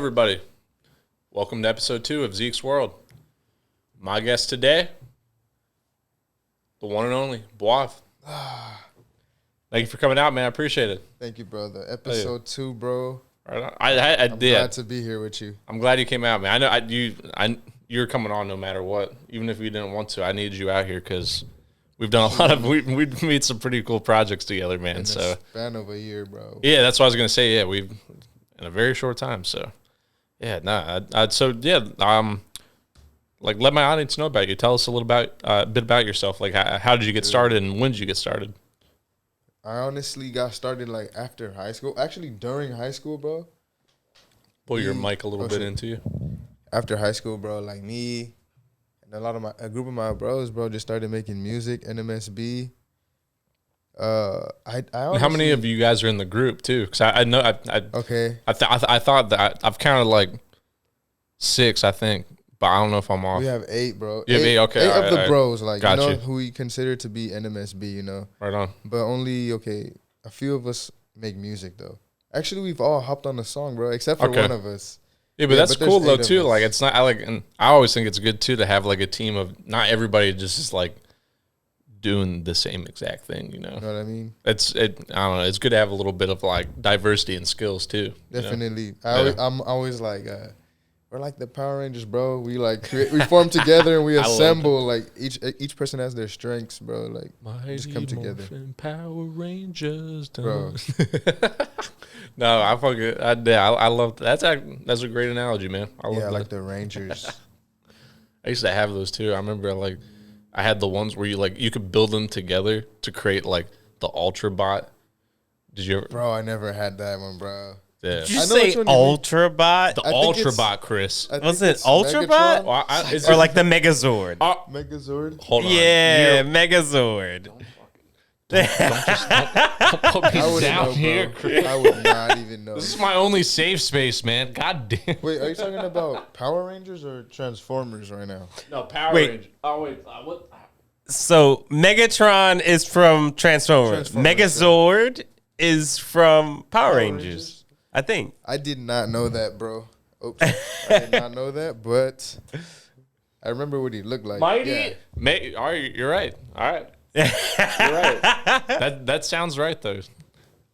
everybody. Welcome to episode 2 of Zeke's World. My guest today, the one and only Buave. Thank you for coming out, man. I appreciate it. Thank you, brother. Episode 2, bro. Right on. I'm glad to be here with you. I'm glad you came out, man. I know you're coming on no matter what. Even if you didn't want to, I needed you out here because we've done a lot of we made some pretty cool projects together, man. In a span of a year, bro. Yeah, that's what I was gonna say. Yeah, we've in a very short time. So yeah, like let my audience know about you. Tell us a little about a bit about yourself. Like how did you get started and when did you get started? I honestly got started like after high school. Actually, during high school, bro. Pull your mic a little bit into you. After high school, bro, like me and a group of my bros, bro, just started making music. NMSB. Honestly, how many of you guys are in the group too? Because I know I thought that I've counted like 6, I think, but I don't know if I'm off. We have 8, bro. You have 8, okay. 8 of the bros, like Got you know, you. who we consider to be NMSB, you know. Right on. But only a few of us make music though. Actually, we've all hopped on a song, bro, except for one of us. Yeah, but that's cool though too. Like it's not and I always think it's good too to have like a team of not everybody just is like doing the same exact thing, you know. You know what I mean? I don't know. It's good to have a little bit of like diversity and skills too. Definitely. I'm always like, we're like the Power Rangers, bro. We like we form together and we assemble. Like each person has their strengths, bro. Like just come together. Power Rangers, bro. No, I love that's a great analogy, man. I love like the Rangers. I used to have those too. I remember like I had the ones where you could build them together to create like the Ultra Bot. Did you ever? Bro, I never had that one, bro. Yeah. Did you say Ultra Bot? The Ultra Bot, Chris. Was it Ultra Bot? Or like the Megazord? Megazord? Hold on. Yeah, Megazord. Don't put me down here, Chris. I would not even know. This is my only safe space, man. God damn. Wait, are you talking about Power Rangers or Transformers right now? No, Power Rangers. Oh, wait. What? So, Megatron is from Transformers. Megazord is from Power Rangers, I think. I did not know that, bro. Oops. I did not know that, but I remember what he looked like. Mighty? Yeah. All right, you're right. All right. You're right. That sounds right though.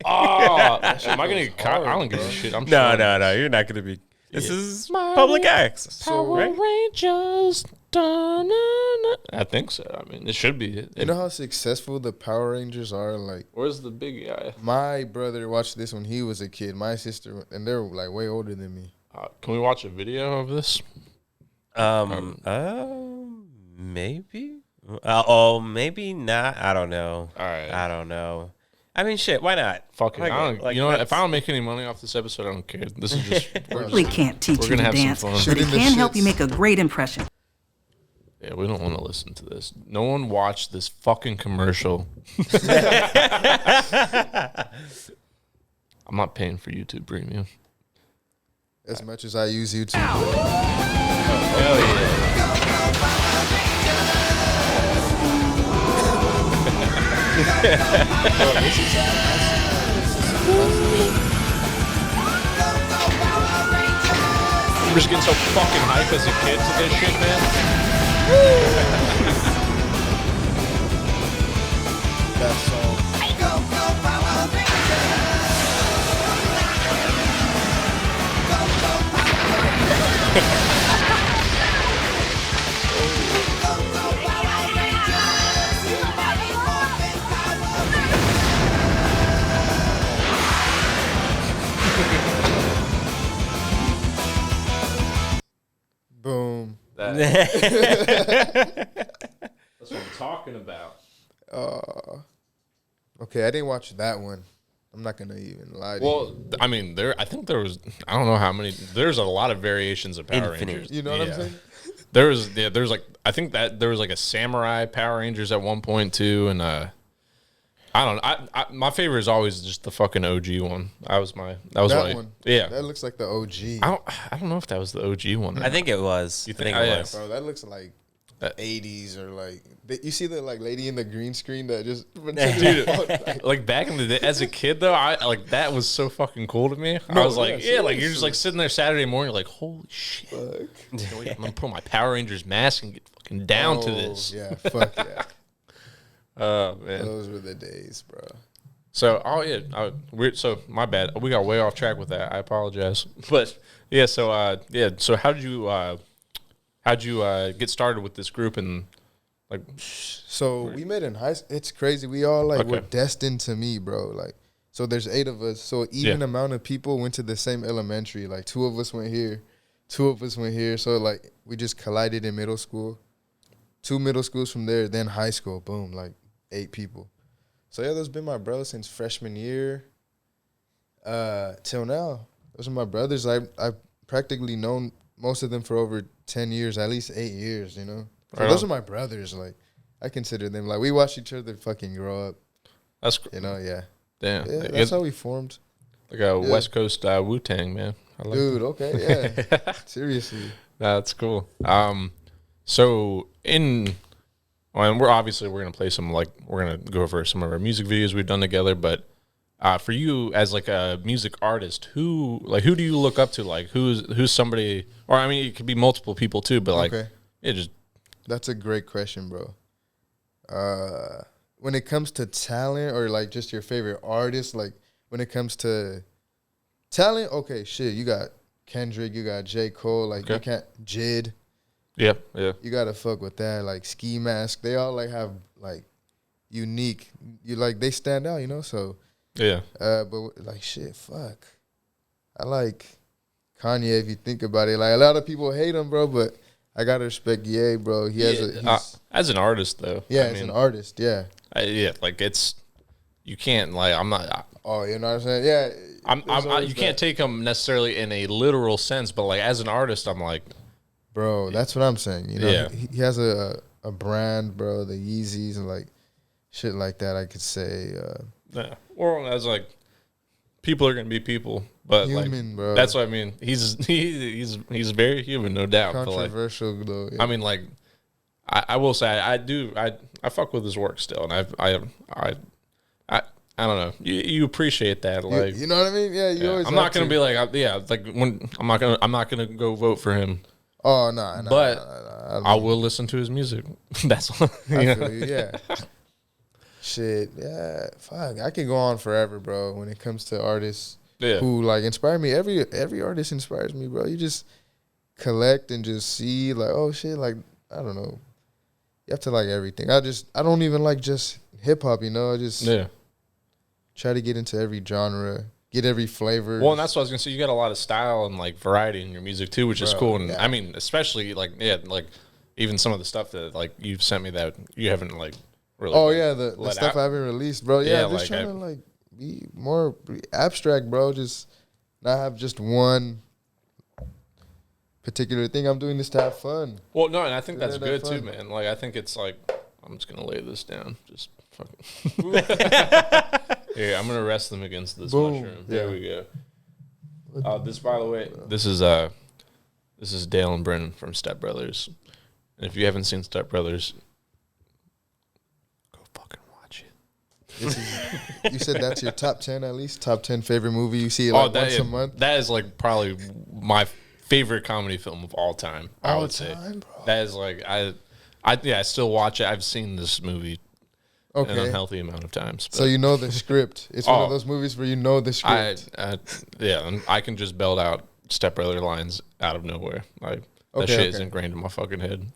Oh, am I gonna get caught? I don't give a shit. I'm No, you're not gonna be. This is public access. Power Rangers. I think so. I mean, it should be. You know how successful the Power Rangers are? Like, where's the big guy? My brother watched this when he was a kid. My sister, and they're like way older than me. Can we watch a video of this? Maybe. Maybe not. I don't know. All right. I don't know. I mean, shit. Why not? Fuck it. You know what? If I don't make any money off this episode, I don't care. This is just. We can't teach you to dance, but it can help you make a great impression. Yeah, we don't want to listen to this. No one watched this fucking commercial. I'm not paying for YouTube Premium. As much as I use YouTube. Hell yeah. I'm just getting so fucking hype as a kid to this shit, man. That song. Boom. That's what I'm talking about. Okay, I didn't watch that one. I'm not gonna even lie to you. Well, I mean, I think there was. I don't know how many. There's a lot of variations of Power Rangers. You know what I'm saying? There's like I think that there was like a samurai Power Rangers at one point too, and I don't know. My favorite is always just the fucking OG one. That was my one. Yeah, that looks like the OG. I don't know if that was the OG one. I think it was. You think it was? Bro, that looks like 80s or like you see the like lady in the green screen that just dude, like back in the day as a kid though, I like that was so fucking cool to me. I was like, like you're just like sitting there Saturday morning, you're like, holy shit, I'm gonna put on my Power Rangers mask and get fucking down to this. Yeah, fuck yeah. Oh man, those were the days, bro. So so my bad, we got way off track with that. I apologize, but yeah, so so how'd you get started with this group and like? So we met in high school. It's crazy. We all like were destined to meet, bro. Like, so there's 8 of us. So even amount of people went to the same elementary. Like 2 of us went here, 2 of us went here. So like we just collided in middle school. 2 middle schools from there, then high school. Boom, like 8 people. So yeah, those been my bros since freshman year till now. Those are my brothers. I've practically known most of them for over 10 years, at least 8 years, you know? So those are my brothers. Like, I consider them. Like, we watched each other fucking grow up. That's you know, Damn. Yeah, that's how we formed. Like a West Coast Wu-Tang, man. I like Dude, okay, yeah. Seriously. That's cool. So and we're gonna play some, like, we're gonna go over some of our music videos we've done together, but for you as like a music artist, who do you look up to? Like who's somebody, or I mean it could be multiple people too, but like that's a great question, bro. When it comes to talent or like just your favorite artist, like when it comes to talent, okay, shit, you got Kendrick, you got J. Cole, like you can't Jid. Yeah. You gotta fuck with that, like Ski Mask. They all like have like unique, they stand out, you know. So but like shit, fuck. I like Kanye if you think about it. Like a lot of people hate him, bro, but I gotta respect Ye, bro. He's as an artist though. Yeah, as an artist, yeah. Like it's you can't like I'm not. Oh, you know what I'm saying? Yeah. You can't take him necessarily in a literal sense, but like as an artist, I'm like. Bro, that's what I'm saying. You know, he has a brand, bro, the Yeezys and like shit like that. I could say, or as like people are gonna be people, but human, like bro. that's what I mean. He's very human, no doubt. Controversial, but like, though. Yeah. I mean, like I will say I fuck with his work still, and I don't know. You appreciate that, like you know what I mean? Yeah, you always. I'm not gonna be like like when I'm not gonna go vote for him. Oh no! But I will listen to his music. That's all. I feel you, yeah. Shit, yeah. Fuck, I can go on forever, bro. When it comes to artists who like inspire me, every artist inspires me, bro. You just collect and just see like, oh shit, like I don't know. You have to like everything. I don't even like just hip hop, you know. I just try to get into every genre. Get every flavor. Well, and that's what I was gonna say. You got a lot of style and like variety in your music too, which is cool. And I mean, especially like like even some of the stuff that like you've sent me that you haven't like really. Oh yeah, the stuff I haven't released, bro. Yeah, just trying to like be more abstract, bro. Just not have just one particular thing. I'm doing this to have fun. Well, no, and I think that's good too, man. Like I think it's like I'm just gonna lay this down. Just fucking. Here, I'm gonna rest them against this mushroom. There we go. This, by the way, this is Dale and Brennan from Step Brothers. And if you haven't seen Step Brothers, go fucking watch it. You said that's your top 10 at least? Top 10 favorite movie you see like once a month? That is like probably my favorite comedy film of all time. I would say. Bro. That is like I still watch it. I've seen this movie an unhealthy amount of times. So you know the script. It's one of those movies where you know the script. And I can just belt out Step Brother lines out of nowhere. Like that shit is ingrained in my fucking head.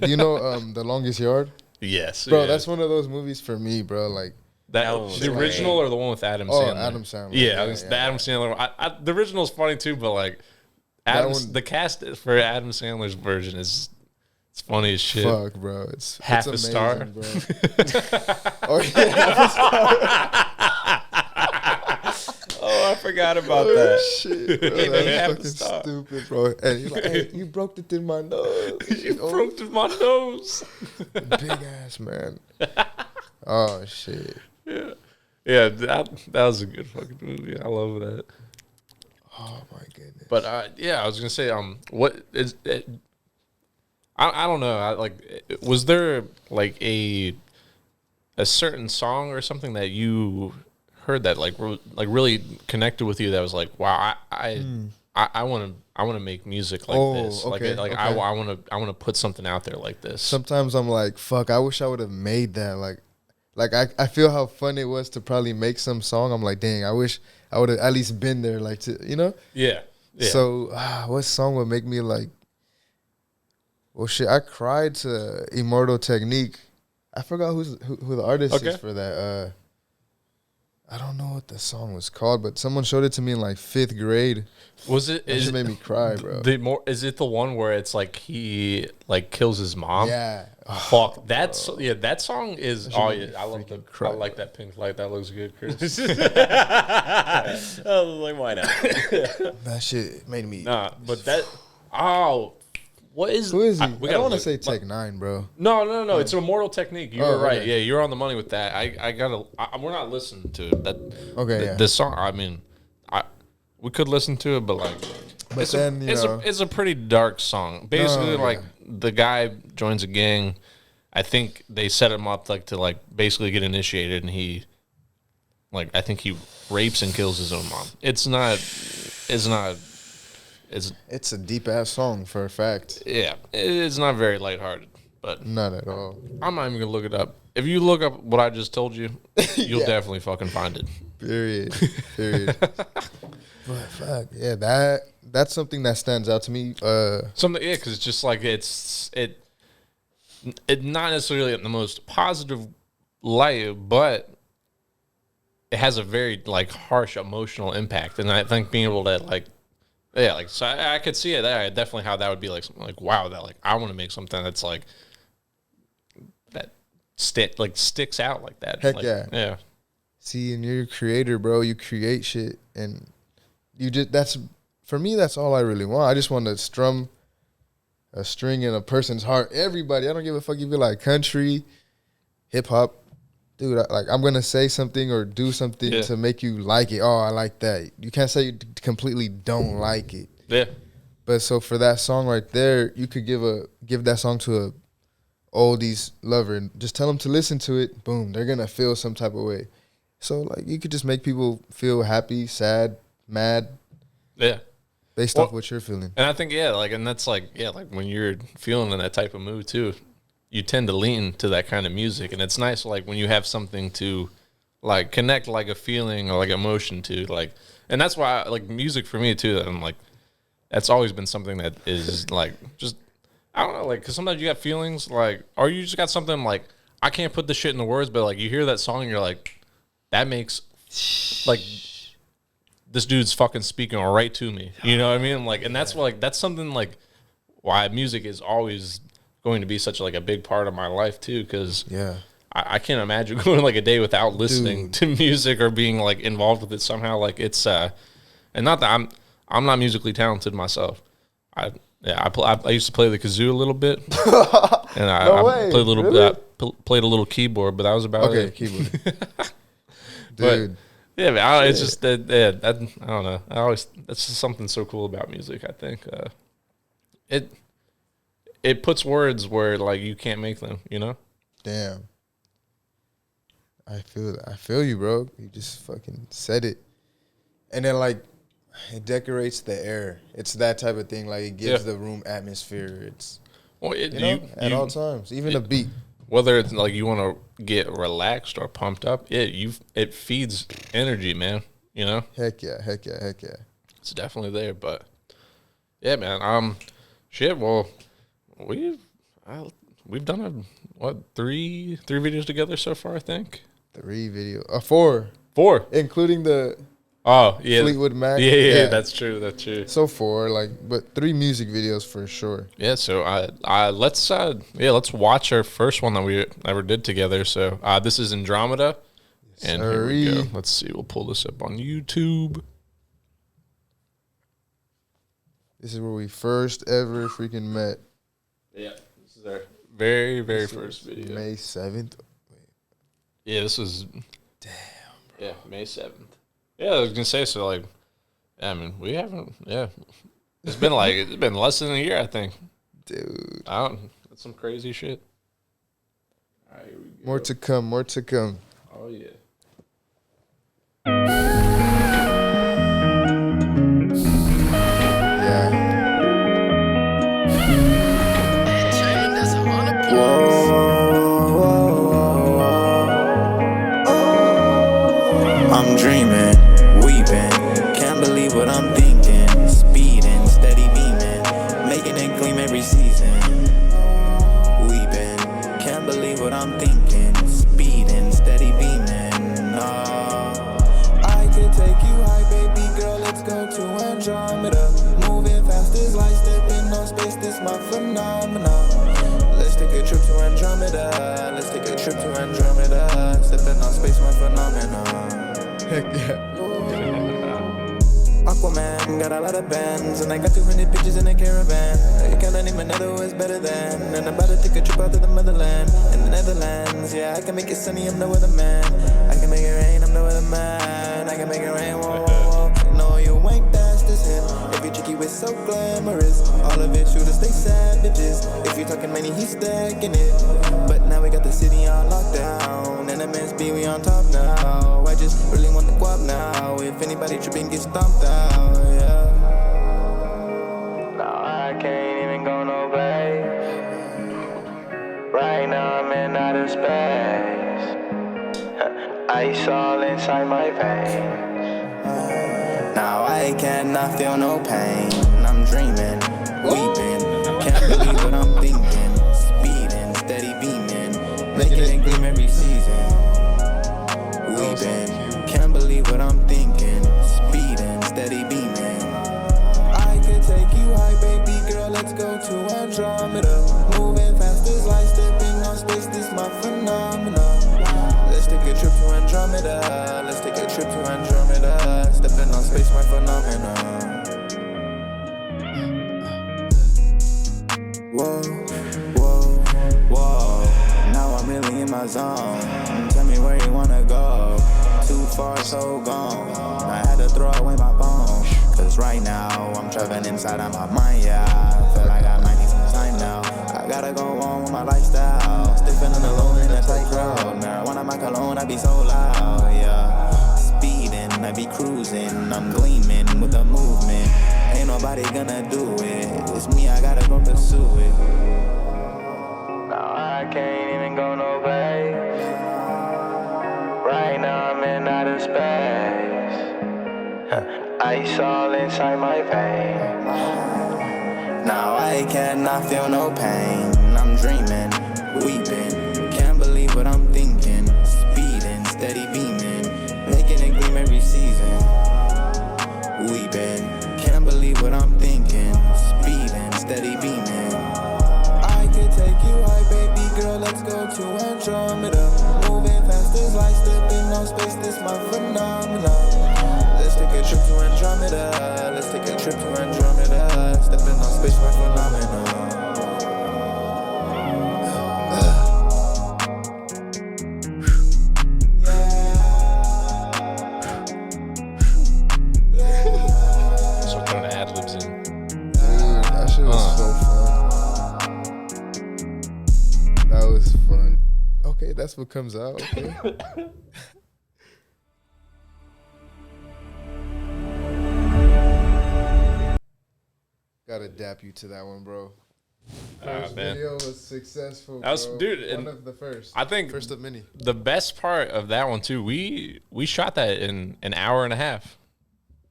You know The Longest Yard? Yes. Bro, that's one of those movies for me, bro. Like the original or the one with Adam Sandler? Oh, Adam Sandler. Yeah, the Adam Sandler. The original is funny too, but like the cast for Adam Sandler's version is it's funny as shit. Fuck, bro. It's half it's a amazing, star. Bro. Oh, yeah, half a star. Oh, I forgot about that. Shit, bro. That's fucking stupid, bro. And he's like, hey, you broke it in my nose. You broke it in my nose. Big ass, man. Oh, shit. Yeah, that was a good fucking movie. I love that. Oh, my goodness. But, I was going to say, what is it? I don't know. Was there like a certain song or something that you heard that like really connected with you that was like, wow, I want to make music like this. Okay, I want to put something out there like this. Sometimes I'm like, fuck, I wish I would have made that. I feel how fun it was to probably make some song. I'm like, dang, I wish I would have at least been there, like, to, you know? Yeah. So what song would make me like, well, shit, I cried to Immortal Technique. I forgot who the artist is for that. I don't know what the song was called, but someone showed it to me in like 5th grade. Was it? It made me cry, bro. Is it the one where it's like he like kills his mom? Yeah. Fuck. That song is. Oh yeah, I love the. I like that pink light. That looks good, Chris. I was like, why not? That shit made me. Nah, but that. Oh. What is? Who is he? I don't want to say Tech 9, bro. No. It's Immortal Technique. You were right. Okay. Yeah, you're on the money with that. We're not listening to it. That. Okay. Yeah. This song. I mean, we could listen to it, but like. But it's a pretty dark song. Basically, the guy joins a gang. I think they set him up like to like basically get initiated, and he, like, I think he rapes and kills his own mom. It's a deep ass song for a fact. Yeah, it's not very lighthearted, but not at all. I'm not even gonna look it up. If you look up what I just told you, you'll definitely fucking find it. Period. But fuck yeah, that's something that stands out to me. Because it's just like it not necessarily in the most positive light, but it has a very like harsh emotional impact, and I think being able to like. Yeah, like so, I could see it there. Definitely, how that would be like, wow, that like I want to make something that's like that sticks out like that. Heck like, yeah. See, and you're a creator, bro. You create shit, and you just for me. That's all I really want. I just want to strum a string in a person's heart. Everybody, I don't give a fuck if you like country, hip hop. Dude, I'm going to say something or do something to make you like it. Oh, I like that. You can't say you completely don't like it. Yeah. But so for that song right there, you could give that song to a oldies lover and just tell them to listen to it. Boom, they're going to feel some type of way. So like you could just make people feel happy, sad, mad. Yeah. Based off what you're feeling. And I think, and that's like when you're feeling in that type of mood too, you tend to lean to that kind of music, and it's nice like when you have something to like connect like a feeling or like emotion to, like, and that's why like music for me too. I'm like, that's always been something that is like just I don't know, like, because sometimes you got feelings like, or you just got something like I can't put the shit in the words, but like you hear that song and you're like, that makes like this dude's fucking speaking right to me, you know what I mean? Like, and that's like that's something like why music is always going to be such like a big part of my life too, because I can't imagine going like a day without listening to music or being like involved with it somehow. Like it's and not that I'm not musically talented myself. I used to play the kazoo a little bit, and I played a little bit. Played a little keyboard, but that was about it. Keyboard. Dude, yeah, man, it's just that I don't know. That's just something so cool about music. I think it puts words where like you can't make them, you know? Damn. I feel you, bro. You just fucking said it. And then like it decorates the air. It's that type of thing. Like it gives the room atmosphere. It's at all times. Even a beat. Whether it's like you want to get relaxed or pumped up, it feeds energy, man. You know? Heck yeah. It's definitely there, but yeah, man. Shit. Well, we've done three videos together so far, I think. 3 videos. 4. 4, including the Fleetwood Mac. Yeah, that's true. So 4, but 3 music videos for sure. Yeah, so let's watch our first one that we ever did together. So this is Andromeda, and here we go. Let's see. We'll pull this up on YouTube. This is where we first ever freaking met. Yeah, this is our very, very first video. May 7th. Yeah, this was... Damn, bro. Yeah, May 7th. Yeah, I was going to say, so, like, I mean, we haven't... Yeah. It's been, it's been less than a year, I think. Dude. That's some crazy shit. All right, here we go. More to come. More to come. Oh, yeah. I'm dreaming, weeping, can't believe what I'm thinking. Speeding, steady beaming, making it gleam every season. Weeping, can't believe what I'm thinking. Speeding, steady beaming. I could take you high, baby girl, let's go to Andromeda. Moving fast as light, stepping on space, this my phenomenon. Let's take a trip to Andromeda. Let's take a trip to Andromeda. Stepping on space, my phenomenon. Heck yeah. Aquaman, got a lot of bands, and I got 200 bitches in a caravan. I can't even know what's better than. And I'm about to take a trip out to the motherland. In the Netherlands, yeah, I can make it sunny, I'm no other man. I can make it rain, I'm no other man. I can make it rain, whoa, whoa, whoa. No, you ain't fast as him. If you're tricky, we're so glamorous. All of it shooters, they savages. If you're talking money, he's stacking it. But now we got the city on lockdown. And MSB, we on top now. I just really want the guap now. If anybody tripping, get stomped out, yeah. Now I can't even go no place. Right now I'm in outer space. Ice all inside my veins. Now I cannot feel no pain. I'm dreaming, weeping, can't believe what I'm thinking. Speeding, steady beaming, making it gleam every season. Weeping, can't believe what I'm thinking. Speeding, steady beaming. I could take you high, baby girl, let's go to Andromeda. Moving fast as light, stepping on space, this my phenomenon. Let's take a trip to Andromeda. Let's take a trip to Andromeda. Stepping on space, my phenomenon. Whoa, whoa, whoa. Now I'm really in my zone. Tell me where you wanna go. Too far, so gone. I had to throw away my phone. Cause right now I'm traveling inside of my mind, yeah. I feel like I might need some time now. I gotta go on with my lifestyle. Still feeling alone in a tight crowd. Marijuana, my cologne, I be so loud, yeah. Speeding, I be cruising. I'm gleaming with the movement. Ain't nobody gonna do it. It's me, I gotta go pursue it. Now I can't even go no place. Right now I'm in outer space. Ice all inside my veins. Now I cannot feel no pain. I'm dreaming, weeping, can't believe what I'm thinking. Speeding, steady beaming, making it gleam every season. Weeping, can't believe what I'm thinking. Speeding, steady beaming. I could take you high, baby girl, let's go to Andromeda. Moving fast as light, stepping on space, this my phenomenon. Let's take a trip to Andromeda. Let's take a trip to Andromeda. Stepping on space, my phenomenon. Start throwing ad-libs in. Dude, that shit was so fun. That was fun. Okay, that's what comes out. Okay. Gotta dap you to that one, bro. First Man. video was successful. That was, bro. dude, One and of the first. I think first of many. The best part of that one too, we shot that in an hour and a half.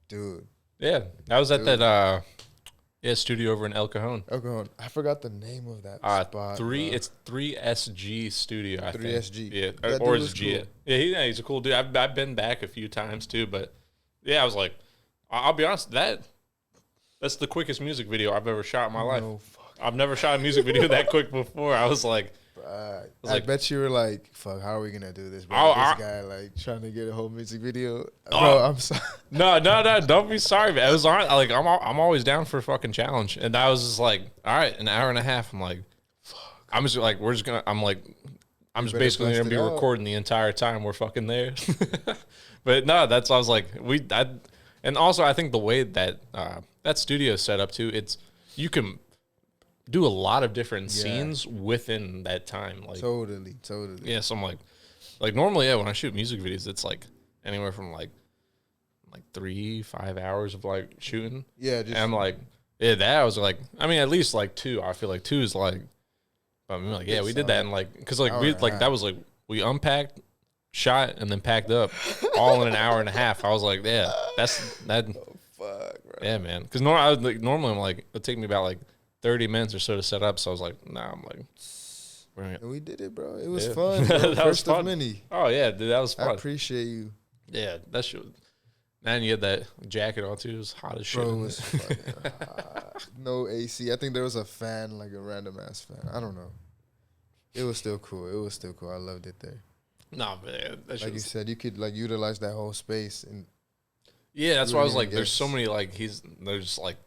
Dude. Yeah, that was at that studio over in El Cajon. El Cajon. I forgot the name of that spot. It's 3SG Studio. I 3SG. think. Yeah, That or dude it's was G. cool. Yeah, he's a cool dude. I've been back a few times too, but yeah, I was like, I'll be honest, that's the quickest music video I've ever shot in my life. No fuck. I've never shot a music video that quick before. I was like, I bet you were like, "Fuck, how are we gonna do this, bro?" This guy like trying to get a whole music video, bro. I'm sorry. No, don't be sorry, man. It was like I'm always down for a fucking challenge, and I was just like, all right, an hour and a half. I'm like, fuck. I'm just like, I'm just basically gonna be recording the entire time we're fucking there. But no, I was like, and also I think the way that that studio is set up too, you can do a lot of different scenes within that time. Like totally. Yeah, so I'm like normally, when I shoot music videos, it's like anywhere from like 3-5 hours of like shooting. Yeah, and I'm like, that was like, I mean, at least like 2. I feel like 2 is like, I mean, like, we did that in like, because like we like that was like we unpacked, shot, and then packed up all in an hour and a half. I was like, that's that. Oh, fuck, bro. Yeah, man. Because normally I'm like, it'd take me about like 30 minutes or so to set up. So I was like, nah, I'm like, and we did it, bro. It was fun. Bro. That was fun. Of many. Oh yeah, dude, that was fun. I appreciate you. Yeah, that shit. And you had that jacket on too. It was hot as shit. Bro, it was fucking hot. No AC. I think there was a fan, like a random ass fan. I don't know. It was still cool. I loved it there. Nah, man. Like you said, you could like utilize that whole space and. Yeah, that's why I was like, there's so many like there's like,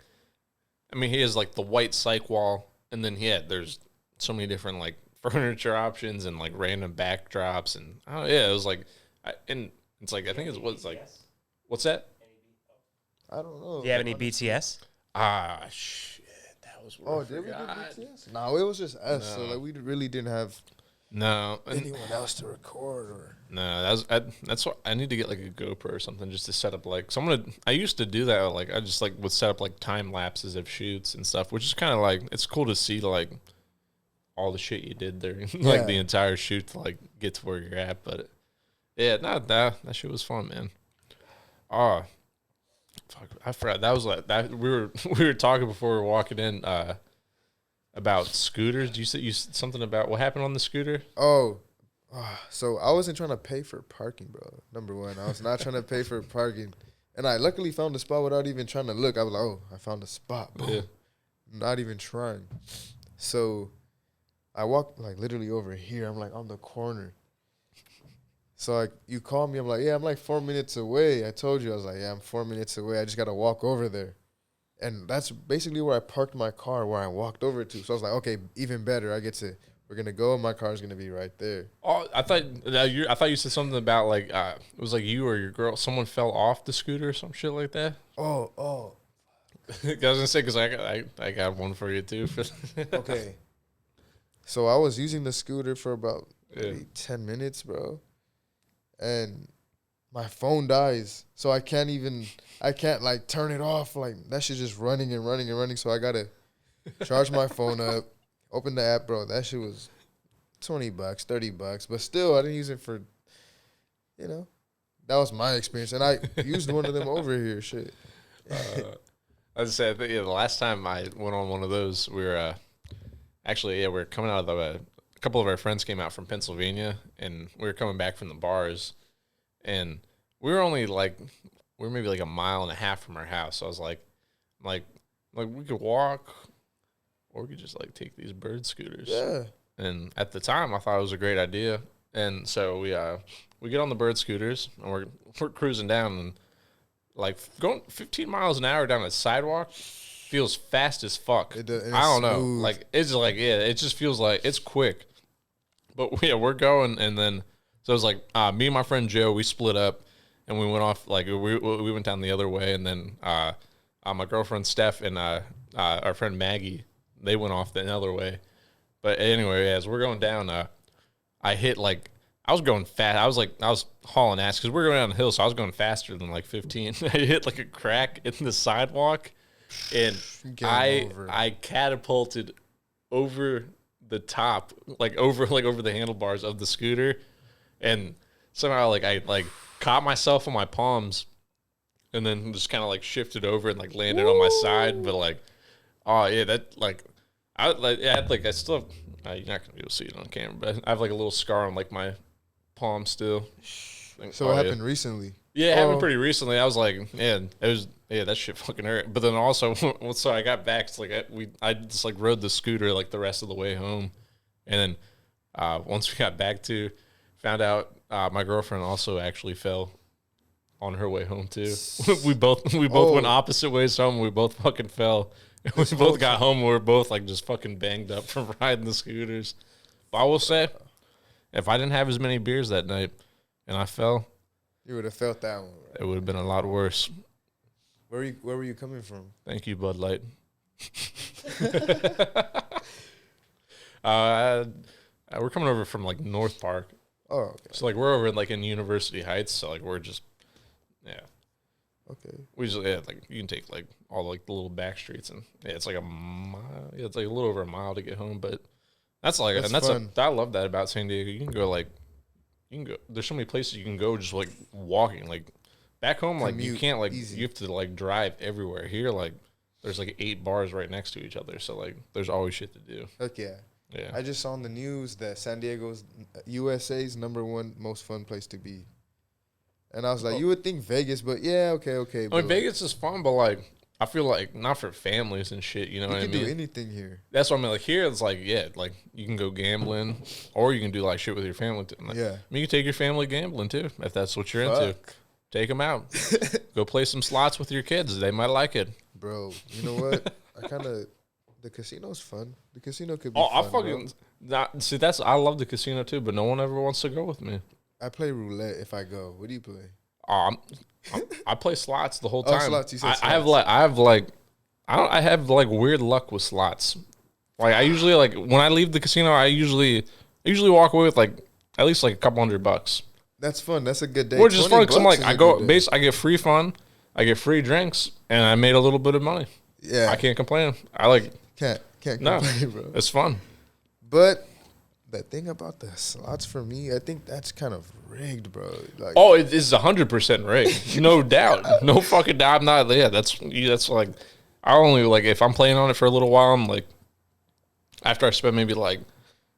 I mean, he has like the white cyc wall, and then there's so many different like furniture options and like random backdrops, and it was like, and it's like I think it was like. What's that? I don't know. Do you have any BTS? Shit. That was what did we do BTS? No, it was just us. So like we really didn't have anyone else to record or. No, that's what I need to get like a GoPro or something just to set up like. So I used to do that. Like I just like would set up like time lapses of shoots and stuff, which is kind of like it's cool to see like all the shit you did during like the entire shoot to like get to where you're at. But that shit was fun, man. Oh, fuck! I forgot that was like that. We were talking before we were walking in about scooters. You said something about what happened on the scooter. So I wasn't trying to pay for parking, bro. Number one, I was not trying to pay for parking, and I luckily found a spot without even trying to look. I was like, I found a spot, bro. Yeah. Not even trying. So I walked like literally over here. I'm like on the corner. So like you call me, I'm like, I'm like 4 minutes away. I told you, I was like, I'm 4 minutes away. I just gotta walk over there. And that's basically where I parked my car, where I walked over to. So I was like, okay, even better. We're gonna go and my car's gonna be right there. Oh, I thought you said something about like it was like you or your girl, someone fell off the scooter or some shit like that. Oh. I was gonna say, cause I got one for you too. Okay. So I was using the scooter for about maybe 10 minutes, bro. And my phone dies, so I can't like turn it off. Like that shit's just running and running and running. So I gotta charge my phone up, open the app, bro. That shit was $20, $30, but still I didn't use it for, that was my experience, and I used one of them over here. Shit. As I said, the last time I went on one of those, we were we're coming out of a couple of our friends came out from Pennsylvania, and we were coming back from the bars, and we were only like, we were maybe like a mile and a half from our house. So I was like we could walk, or we could just like take these bird scooters. Yeah. And at the time, I thought it was a great idea, and so we get on the bird scooters, and we're cruising down, and like going 15 miles an hour down a sidewalk feels fast as fuck. I don't know. Like it's like it just feels like it's quick. But we're going, and then so it was like me and my friend Joe, we split up, and we went off like we went down the other way, and then my girlfriend Steph and our friend Maggie, they went off the other way. But anyway, as we're going down, I hit like I was going fast. I was hauling ass because we were going down the hill, so I was going faster than like 15. I hit like a crack in the sidewalk, and I catapulted over the top, like over the handlebars of the scooter, and somehow like I like caught myself on my palms, and then just kind of like shifted over and like landed on my side. But like, oh yeah, that like I still have, you're not gonna be able to see it on camera, but I have like a little scar on like my palm still. So it happened recently. Yeah, it happened pretty recently. I was like, man, that shit fucking hurt. But then also, so I got back. It's like I just like rode the scooter like the rest of the way home, and then once we got back to, found out my girlfriend also actually fell on her way home too. we both went opposite ways home. We both fucking fell. We both got home. We were both like just fucking banged up from riding the scooters. But I will say, if I didn't have as many beers that night and I fell, you would have felt that one. Right? It would have been a lot worse. Where were you coming from? Thank you, Bud Light. We're coming over from like North Park. Oh, okay. So like we're over in University Heights. So like we're just, yeah. Okay. We just like you can take like all like the little back streets and it's like a mile. Yeah, it's like a little over a mile to get home, but that's like that's fun. I love that about San Diego. You can go. There's so many places you can go just like walking. Like back home, like you can't like easy. You have to like drive everywhere. Here, like there's like 8 bars right next to each other, so like there's always shit to do. Heck yeah. Yeah. I just saw on the news that San Diego's USA's #1 most fun place to be. And I was like, you would think Vegas, but yeah, okay. I mean, Vegas is fun, but like, I feel like not for families and shit, you know what I mean? You can do anything here. That's what I mean. Like, here, it's like, yeah, like, you can go gambling, or you can do, like, shit with your family. Like, yeah. I mean, you can take your family gambling, too, if that's what you're into. Take them out. Go play some slots with your kids. They might like it. Bro, you know what? The casino's fun. The casino could be fun. I fucking, I love the casino, too, but no one ever wants to go with me. I play roulette if I go. What do you play? I play slots the whole time. Slots. You said slots. I have weird luck with slots. Like I usually when I leave the casino, I usually walk away with like at least like a couple $100. That's fun. That's a good day. Which is fun because I'm like I get free fun, I get free drinks, and I made a little bit of money. Yeah, I can't complain. I can't complain, bro. It's fun. But the thing about the slots for me, I think that's kind of rigged, bro. Like, it is 100% rigged, no doubt, no fucking doubt. I'm not. Yeah, that's like I only like if I'm playing on it for a little while. I'm like after I spend maybe like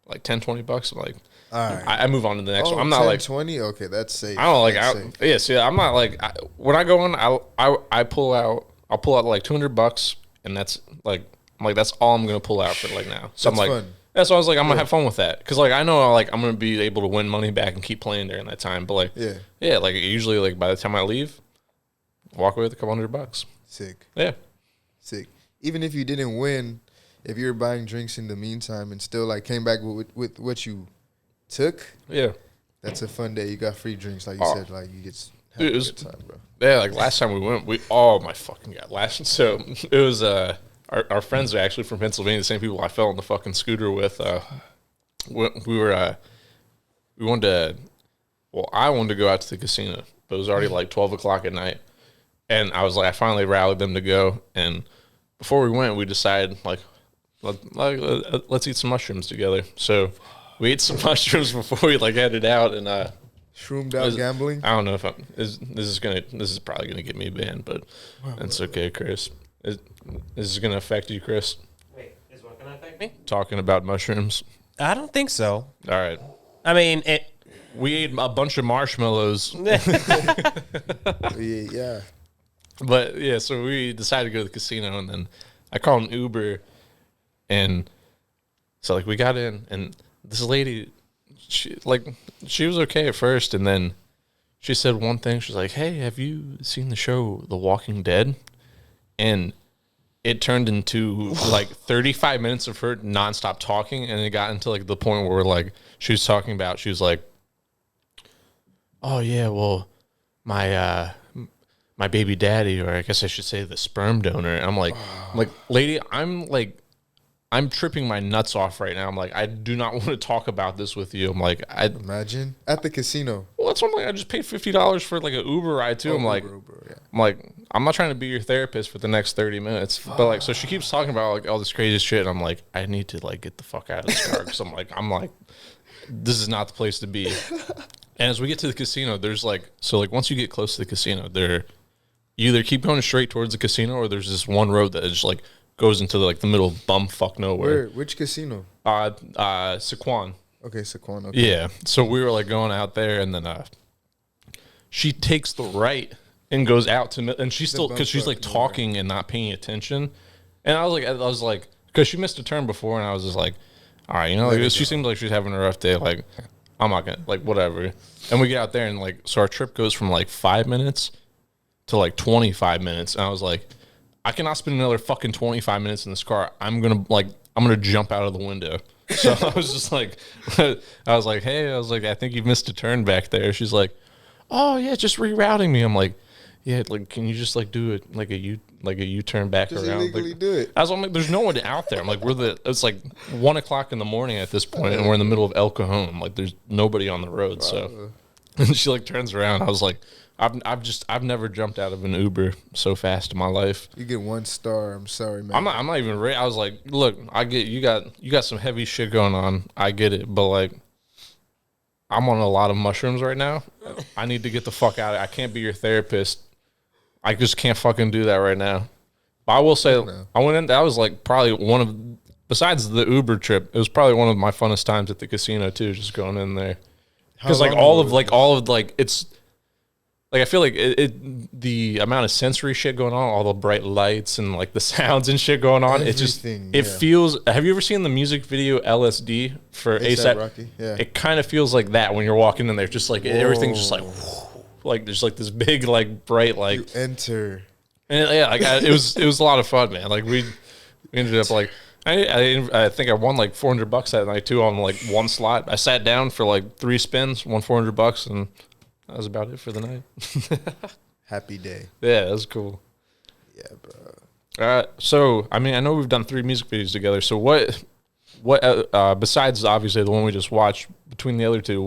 $10-$20, I'm like, all right, I move on to the next one. I'm not 20. Okay, that's safe. I don't like. See, I'm not like when I go in, I pull out. I'll pull out like $200, and that's like I'm like that's all I'm gonna pull out for like now. So that's I'm like. Fun. That's why I was like, I'm gonna have fun with that because like I know like I'm gonna be able to win money back and keep playing during that time. But like, yeah, like usually like by the time I leave, walk away with a couple $100. Sick. Yeah, sick. Even if you didn't win, if you were buying drinks in the meantime and still like came back with what you took, that's a fun day. You got free drinks, like you said, like you get have a good time, bro. Yeah, like last time we went, oh my fucking god, so it was Our friends are actually from Pennsylvania, the same people I fell on the fucking scooter with. I wanted to go out to the casino, but it was already like 12 o'clock at night. And I was like, I finally rallied them to go. And before we went, we decided let's eat some mushrooms together. So we ate some mushrooms before we like headed out and shroomed out gambling. I don't know if this is probably gonna get me banned, but it's okay, Chris. Is this going to affect you, Chris? Wait, is what going to affect me? Talking about mushrooms. I don't think so. All right. I mean, we ate a bunch of marshmallows. Yeah. But, yeah, so we decided to go to the casino, and then I called an Uber, and so, like, we got in, and this lady, she was okay at first, and then she said one thing. She's like, hey, have you seen the show The Walking Dead? And it turned into like 35 minutes of her nonstop talking, and it got into like the point where like she was talking about, she was like, "Oh yeah, well, my baby daddy, or I guess I should say the sperm donor." And I'm like, lady, I'm tripping my nuts off right now. I'm like, I do not want to talk about this with you. I'm like, imagine at the casino. Well, that's what I'm like. I just paid $50 for like an Uber ride too. I'm like, I'm not trying to be your therapist for the next 30 minutes. Fuck. But like, so she keeps talking about like all this crazy shit, and I'm like, I need to like get the fuck out of this car because I'm like, this is not the place to be. And as we get to the casino, there's like, so like once you get close to the casino, you either keep going straight towards the casino, or there's this one road that is like goes into like the middle of bumfuck nowhere. Which casino? Sequan. Okay, Sequan. Okay. Yeah. So we were like going out there, and then she takes the right and goes out to, and she's still because she's like talking and not paying attention. And I was like, because she missed a turn before, and I was just like, all right, you know, she seemed like she's having a rough day. Like, I'm not gonna like whatever. And we get out there, and like, so our trip goes from like 5 minutes to like 25 minutes, and I was like, I cannot spend another fucking 25 minutes in this car. I'm gonna jump out of the window. So I was just like, hey, I think you've missed a turn back there. She's like, oh yeah, just rerouting me. I'm like, Yeah, like, can you just like do it like a U-turn back Just around? illegally Like, do it. I was like, there's no one out there. I'm like, it's like 1 o'clock in the morning at this point, and we're in the middle of El Cajon. Like, there's nobody on the road. So, and she like turns around. I was like, I've never jumped out of an Uber so fast in my life. You get 1 star. I'm sorry, man. I'm not even ready. I was like, look, I get you got some heavy shit going on. I get it, but like, I'm on a lot of mushrooms right now. I need to get the fuck out of it. I can't be your therapist. I just can't fucking do that right now. But I will say, I went in. That was like probably one of, besides the Uber trip, it was probably one of my funnest times at the casino too. Just going in there, because like all of it's like I feel like the amount of sensory shit going on, all the bright lights and like the sounds and shit going on. It feels. Have you ever seen the music video LSD for A$AP Rocky? Yeah, it kind of feels like that when you're walking in there. Just like everything's just like there's like this big like bright like you enter. And it was a lot of fun, man. Like we ended up like I think I won like $400 that night too on like 1 slot. I sat down for like 3 spins, won $400, and that was about it for the night. Happy day. Yeah, that was cool. Yeah, bro. So I mean, I know we've done 3 music videos together. So what besides obviously the one we just watched, between the other 2,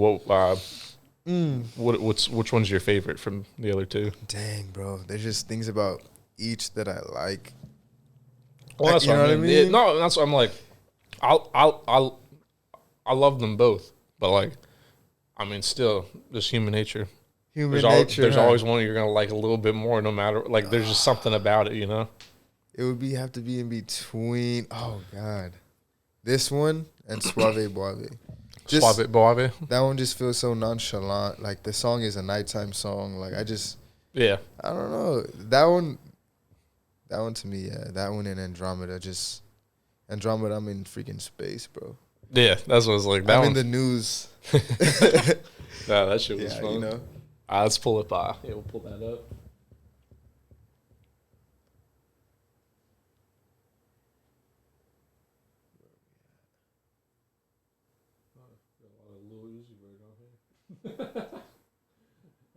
which one's your favorite from the other 2? Dang, bro. There's just things about each that I like. Well, that's what I mean. Yeah, no, that's what I'm like. I love them both, but like, I mean, still, just human nature. There's always one you're gonna like a little bit more, no matter like. There's just something about it, you know. It would have to be in between. Oh God, this one and Suave Buave. Suave Buave. That one just feels so nonchalant. Like the song is a nighttime song. Like I don't know. That one to me, yeah. That one and Andromeda, I'm in freaking space, bro. Yeah, that's what I was like. I'm in the news. Nah, that shit was fun. You know. Let's pull it by. Yeah, we'll pull that up.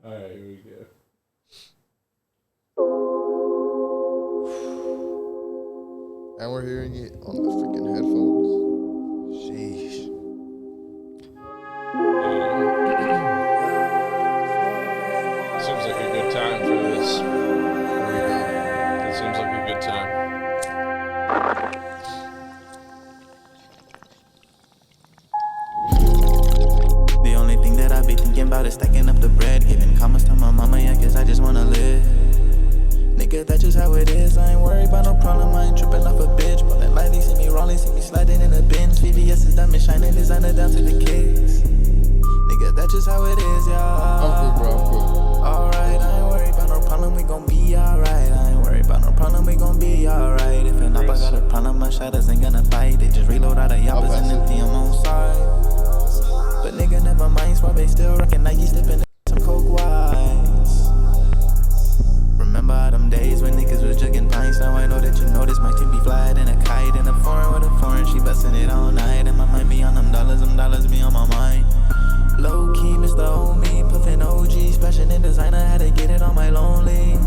All right, here we go. And we're hearing it on the freaking headphones. Sheesh. Seems like a good time for this. It seems like a good time. The only thing that I be thinking about is stacking up the bread, giving comments to my mama, yeah, cause I just wanna live. Nigga, that's just how it is. I ain't worried about no problem. I ain't tripping off a bitch. Rolling lightly, see me rolling, see me sliding in the bins. VVS is diamond shining, designer down to the kicks. Nigga, that's just how it is, y'all. I'm cool. Alright, I ain't worried about no problem. We gon' be alright. I ain't worried about no problem. We gon' be alright. If an oppa got a problem, my shadows ain't gonna fight it. Just reload out of yappers and empty them on side. But nigga, never mind. Suave still rockin' Nike, steppin' in some coke whites. Remember all them days when niggas was jugging pints. Now I know that you notice my team be flying in a kite. In a foreign with a foreign, she bustin' it all night. And my mind be on them dollars be on my mind. Low key, Mr. Homie, puffin' OG, splashing in designer. Had to get it on my lonely.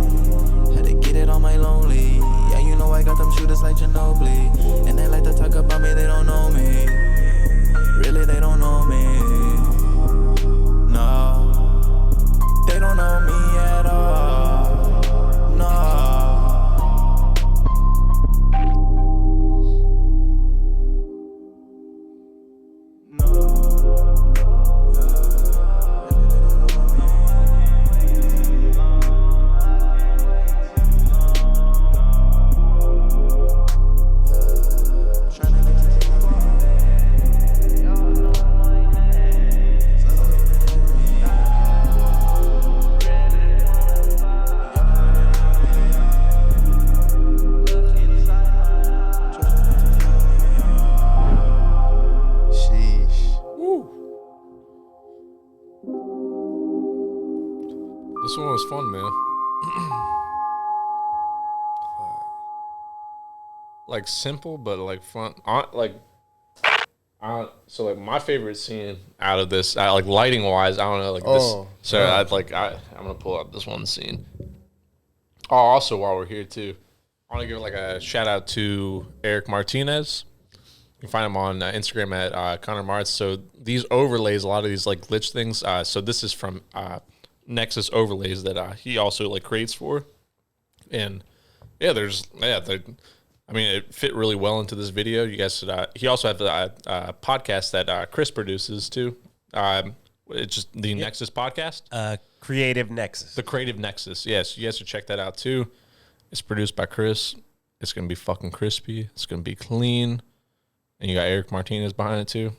Yeah, you know I got them shooters like Ginobili. And they like to talk about me, they don't know me. Really, they don't know me. No, they don't know me at all. No. This one was fun, man. Like simple, but like fun. So like my favorite scene out of this, like lighting wise, I don't know, like this. So I'm gonna pull up this one scene. Also, while we're here too, I want to give like a shout out to Eric Martinez. You can find him on Instagram at Connor Martz. So these overlays, a lot of these like glitch things. So this is from Nexus overlays that he also like creates for, and yeah, I mean, it fit really well into this video. You guys should. He also has a podcast that Chris produces too. It's just the Nexus podcast. Creative Nexus. The Creative Nexus. Yes, you guys should check that out too. It's produced by Chris. It's gonna be fucking crispy. It's gonna be clean. And you got Eric Martinez behind it too.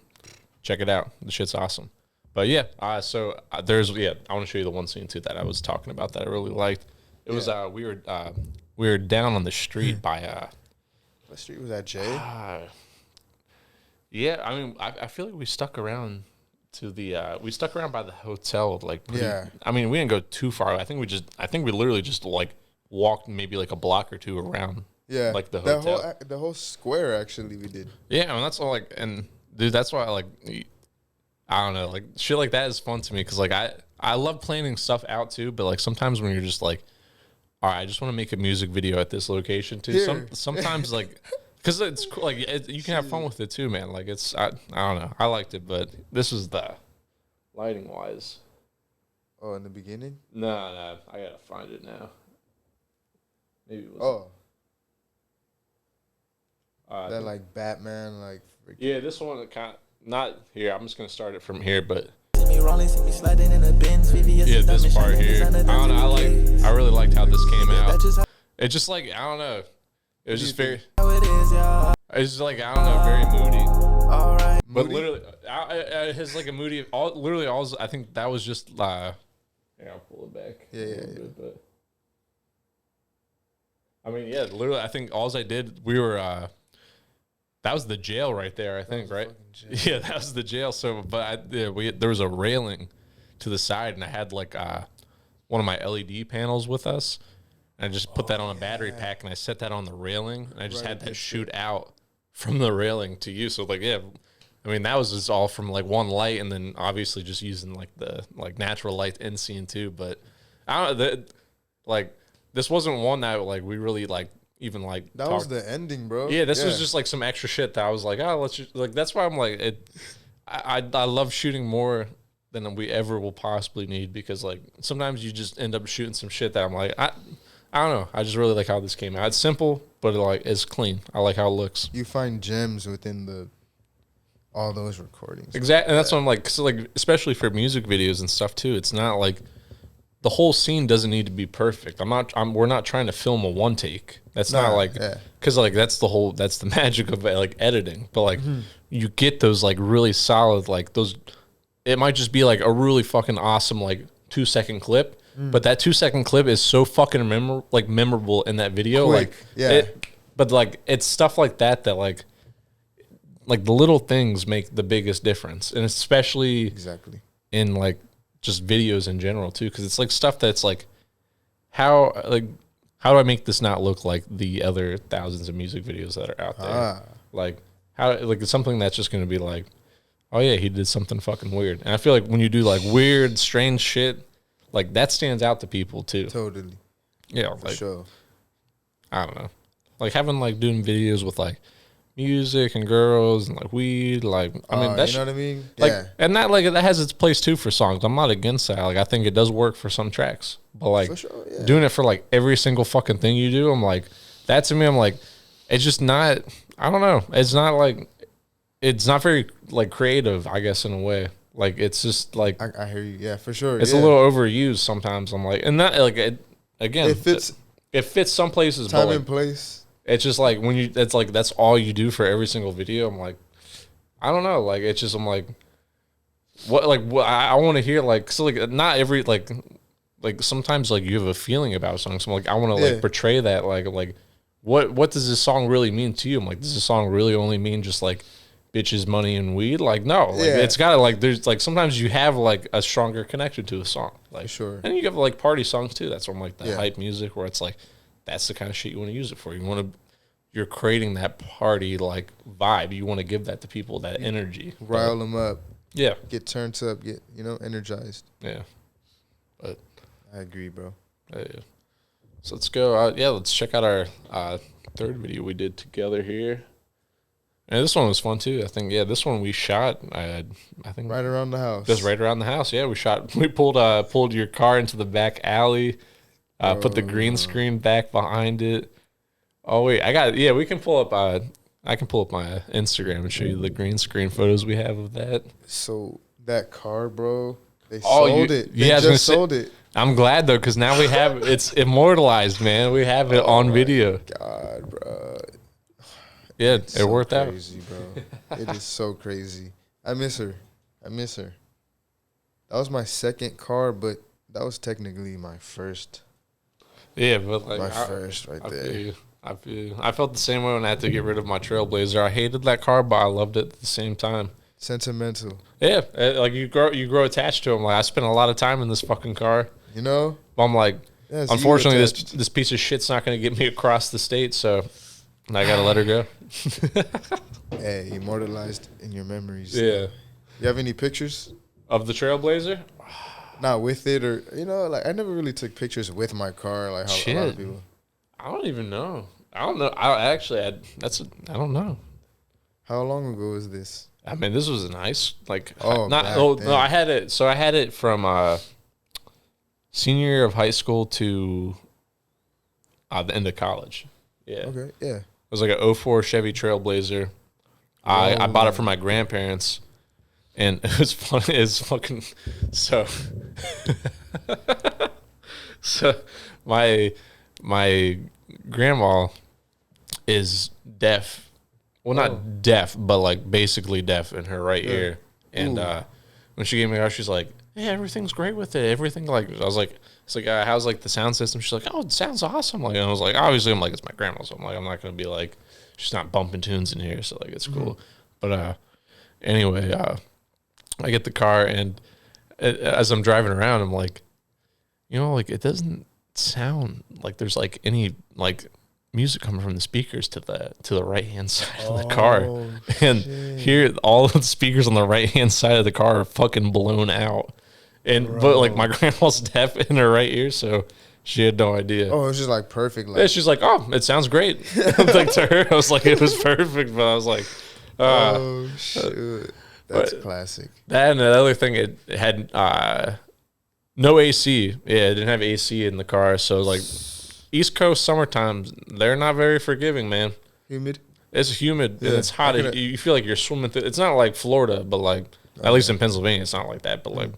Check it out. The shit's awesome. But yeah, I want to show you the one scene too that I was talking about that I really liked. It was we were down on the street by what street was that, Jay? Yeah, I mean I feel like we stuck around to the by the hotel like I mean we didn't go too far. I think we literally just like walked maybe like a block or two around. Yeah, like the hotel. The whole square actually we did. Yeah, I mean that's all like, and dude, that's why I don't know, like shit like that is fun to me because like I love planning stuff out too, but like sometimes when you're just like, all right, I just want to make a music video at this location too. Sometimes like, because it's cool, like you can have fun with it too, man. Like I don't know, I liked it, but this is the lighting wise. Oh, in the beginning? No, I gotta find it now. Maybe it was. Oh. That like Batman, like yeah, this one kind of not here. I'm just gonna start it from here, but Yeah, this part here. I don't know. I really liked how this came out. It's just like I don't know. It was just very. It's just like I don't know, very moody. But literally, it has like a moody. All. I think that was just. Here, I'll pull it back. Yeah. But I mean, yeah. Literally, I think all I did. We were. That was the jail right there, I think, right? Yeah, that was the jail. So, but there was a railing to the side, and I had like one of my LED panels with us, and I just put that on a battery pack, and I set that on the railing, and I just had that shoot out from the railing to you. So, like, yeah, I mean, that was just all from like one light, and then obviously just using like the natural light in scene too. But I don't know, this wasn't one that like we really like. Even like that was the ending, bro. Yeah, this was just like some extra shit that I was like, oh, let's just like. That's why I'm like it. I love shooting more than we ever will possibly need because like sometimes you just end up shooting some shit that I'm like I don't know. I just really like how this came out. It's simple, but it's clean. I like how it looks. You find gems within all those recordings. Exactly, and that's what I'm like. So like especially for music videos and stuff too. It's not like. The whole scene doesn't need to be perfect. We're not trying to film a one take. That's not like, because like that's the magic of like editing. But like you get those like really solid like those. It might just be like a really fucking awesome like 2-second clip, but that 2-second clip is so fucking memorable in that video. Quick, but like it's stuff like that like the little things make the biggest difference, and especially in like. Just videos in general too, because it's like stuff that's like how do I make this not look like the other thousands of music videos that are out there? Like how it's something that's just going to be like, oh yeah, he did something fucking weird. And I feel like when you do like weird, strange shit, like that stands out to people too. Totally. Yeah, for sure. I don't know, like having like doing videos with like. Music and girls and like weed, like I mean that's you know what I mean, like, and that like that has its place too for songs. I'm not against that. Like I think it does work for some tracks, but like doing it for like every single fucking thing you do, I'm like that to me. I'm like it's just not. I don't know. It's not like it's not very like creative. I guess in a way, like it's just like I hear you. Yeah, for sure. It's a little overused sometimes. I'm like, and that like it again. It fits some places, time but, and place. It's just like when you, it's like that's all you do for every single video. I'm like, I don't know. Like it's just I'm like, what I want to hear like so like not every like sometimes like you have a feeling about a song. So I'm like I want to like portray that like what does this song really mean to you? I'm like, does this song really only mean just like bitches, money, and weed? Like no, like it's gotta like there's like sometimes you have like a stronger connection to a song. Like sure, and you have like party songs too. That's what I'm like the hype music where it's like. That's the kind of shit you want to use it for. You're creating that party like vibe. You want to give that to people, that energy. Rile them up. Yeah. Get turned up, get, energized. Yeah. But I agree, bro. Yeah. So let's go. Let's check out our third video we did together here. And this one was fun too. I think this one we shot. I think right around the house. Just right around the house. Yeah, we shot. We pulled your car into the back alley. Put the green screen back behind it. Oh wait, we can pull up. I can pull up my Instagram and show you the green screen photos we have of that. So that car, bro, they sold it. They just sold it. I'm glad though, because now we have it's immortalized, man. We have it on video. God, bro. Yeah, it worked out. Crazy, bro. It is so crazy. I miss her. That was my second car, but that was technically my first. Yeah, but like my first right there. I felt the same way when I had to get rid of my Trailblazer. I hated that car, but I loved it at the same time. Sentimental. Yeah, like you grow attached to them. Like I spent a lot of time in this fucking car. You know? I'm like, unfortunately, this piece of shit's not going to get me across the state, so I got to let her go. Hey, immortalized in your memories. Yeah. You have any pictures? Of the Trailblazer? Not with it, or, like I never really took pictures with my car, like how a lot of people. I don't even know. I don't know. I don't know. How long ago was this? I mean, this was nice. Like, no, I had it. So I had it from senior year of high school to the end of college. Yeah. Okay. Yeah. It was like a 04 Chevy Trailblazer. I bought it from my grandparents, and it was funny. It's fucking so. So my grandma is deaf. Well, not deaf, but like basically deaf in her right ear. And when she gave me the car, she's like, "Yeah, everything's great with it. Everything like." I was like, "It's like how's like the sound system?" She's like, "Oh, it sounds awesome." Like, and I was like, obviously, I'm like, it's my grandma, so I'm like, I'm not gonna be like, she's not bumping tunes in here, so like it's cool. But anyway, I get the car, and as I'm driving around, I'm like, like it doesn't sound like there's like any like music coming from the speakers to the right hand side of the car, and here all the speakers on the right hand side of the car are fucking blown out, and but like my grandma's deaf in her right ear, so she had no idea. Oh, it was just like perfect. Like, yeah, she's like, "Oh, it sounds great." Like to her, I was like, "It was perfect," but I was like, "Oh shoot, that's classic." That and the other thing, it had no AC. Yeah, it didn't have AC in the car, so like. East Coast summertime, they're not very forgiving, man. Humid. It's humid and it's hot. You feel like you're swimming through. It's not like Florida, but like at least in Pennsylvania, it's not like that. But like,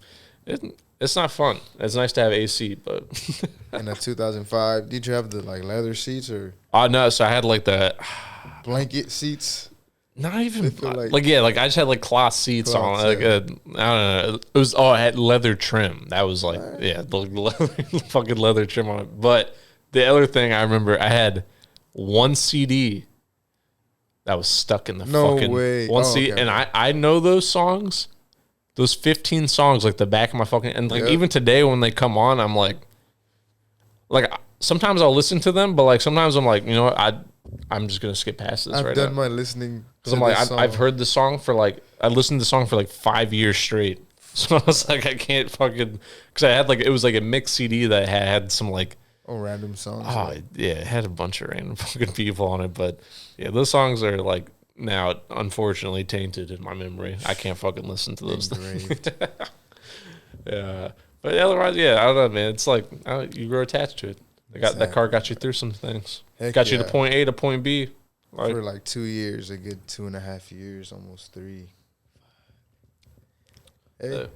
it's not fun. It's nice to have AC, but. In a 2005, did you have the like leather seats or? No. So I had like the blanket seats. Not even like I just had like cloth seats on. Like I don't know. It was I had leather trim. That was like the fucking leather trim on it, but. The other thing I remember, I had one CD that was stuck in the one CD, and I know those songs, those 15 songs, like the back of my fucking, and like even today when they come on, I'm like sometimes I'll listen to them, but like sometimes I'm like, I'm just gonna skip past this. I've done my listening because I'm like I've heard the song for like I listened to the song for like 5 years straight, so I was like I can't fucking because I had like it was like a mixed CD that had some like. Random songs. Oh, yeah, it had a bunch of random fucking people on it, but yeah, those songs are like now unfortunately tainted in my memory. I can't fucking listen to those things. Yeah, but otherwise, I don't know, man. It's like you grow attached to it. That car got you through some things. Got you to point A to point B. For like 2 years, a good 2.5 years, almost 3. Hey.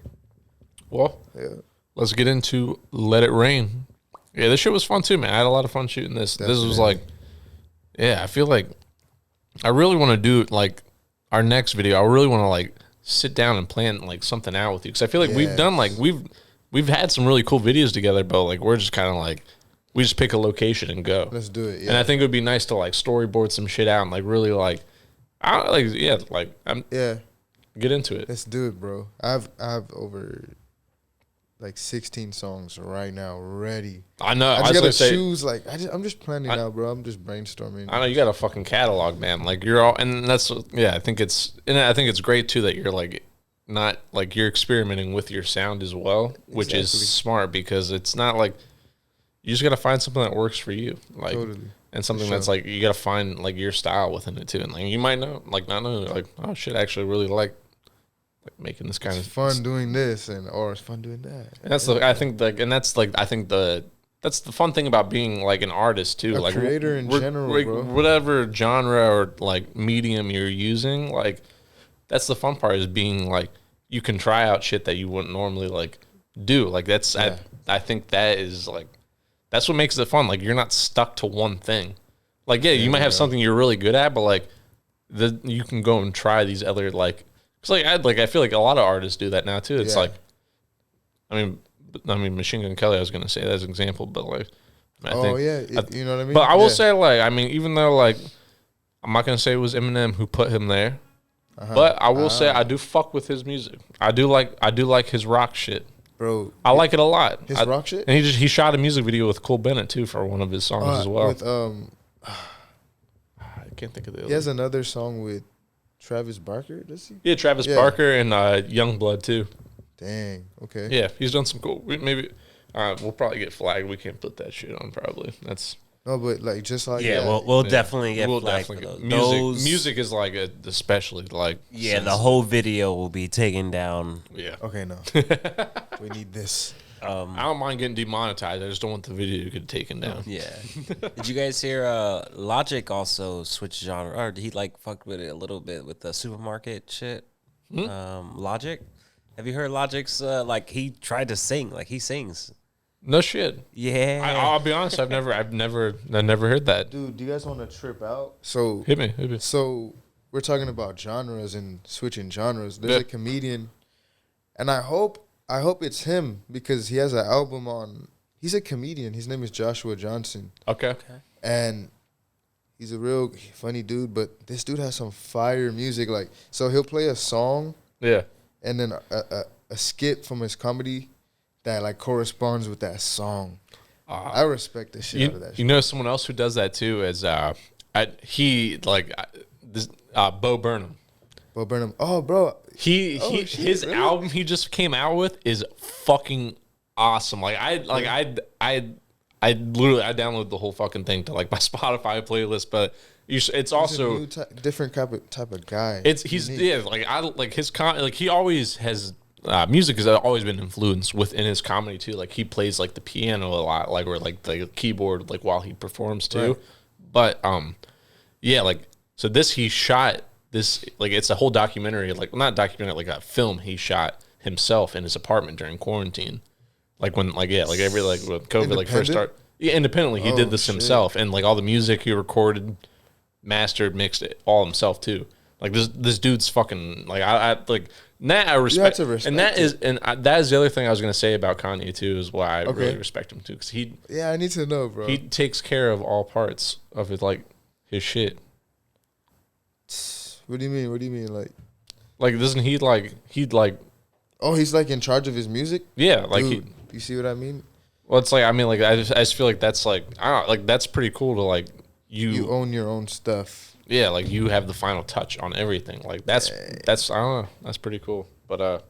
Let's get into Let It Rain. Yeah, this shit was fun too, man. I had a lot of fun shooting this. Definitely. This was like, I feel like I really want to do like our next video. I really want to like sit down and plan like something out with you because I feel like we've done like we've had some really cool videos together, but like we're just kind of like we just pick a location and go. Let's do it. Yeah. And I think it would be nice to like storyboard some shit out and like really like get into it. Let's do it, bro. I've over. Like 16 songs right now ready. I know. I just gotta choose. Like I'm just planning out, bro. I'm just brainstorming. I know you got a fucking catalog, man. Like you're all, and that's I think it's great too that you're like not like you're experimenting with your sound as well, which is smart because it's not like you just gotta find something that works for you, like, Totally. and something that's like you gotta find like your style within it too, and like you might know, like not know, like oh shit, I actually really like making this kind It's of fun doing this, or it's fun doing that. And that's I think that's the fun thing about being like an artist too, like creator in general, bro. Whatever genre or like medium you're using, like that's the fun part is being like you can try out shit that you wouldn't normally like do. Like that's I think that is like that's what makes it fun. Like you're not stuck to one thing. Like you might have something you're really good at, but like you can go and try these other like. It's like I feel like a lot of artists do that now too. It's like, I mean, Machine Gun Kelly. I was gonna say that as an example, but like, I think, you know what I mean. But I will say, like, I mean, even though like, I'm not gonna say it was Eminem who put him there, but I will say I do fuck with his music. I do like his rock shit, bro. I like it a lot. His rock shit, and he shot a music video with Cole Bennett too for one of his songs as well. With I can't think of the other. He has another song with Travis Barker, does he? Yeah, Travis Barker and Youngblood too. Dang. Okay. Yeah, he's done some cool. Maybe we'll probably get flagged. We can't put that shit on. Probably that's no, but like just like we'll definitely get flagged for those. Music is like especially like the whole video will be taken down. Yeah. Okay, no. We need this. I don't mind getting demonetized. I just don't want the video to get taken down. Yeah. Did you guys hear Logic also switch genre, or he like fucked with it a little bit with the supermarket shit? Logic. Have you heard Logic's like he tried to sing, like he sings? No shit. Yeah. I'll be honest. I've never heard that. Dude, do you guys want to trip out? So hit me. So we're talking about genres and switching genres. There's a comedian, and I hope it's him because he has an album on. He's a comedian. His name is Joshua Johnson. Okay. And he's a real funny dude, but this dude has some fire music. Like, so he'll play a song. Yeah. And then a skit from his comedy that like corresponds with that song. I respect the shit out of that shit. You know someone else who does that too is Bo Burnham. Bo Burnham. Oh, bro. His album he just came out with is fucking awesome. Like I downloaded the whole fucking thing to like my Spotify playlist, but it's also a new different type of guy. He's he always has music has always been influenced within his comedy too. Like he plays like the piano a lot, like or like the keyboard like while he performs too. Right. But so he shot this like it's a whole documentary, like not documentary, like a film he shot himself in his apartment during quarantine. Like when when COVID first started. Yeah, independently he did this himself, and like all the music he recorded, mastered, mixed it all himself too. Like this dude's fucking like I like that I respect, and that is the other thing I was gonna say about Kanye too is why I really respect him too, because I need to know, bro. He takes care of all parts of it, like his shit. What do you mean? What do you mean? Like doesn't he like oh, he's like in charge of his music? Yeah, like dude, you see what I mean? Well, it's like I mean, like I just feel like that's like I don't know, like that's pretty cool to like you own your own stuff. Yeah, like you have the final touch on everything. Like that's I don't know, that's pretty cool. But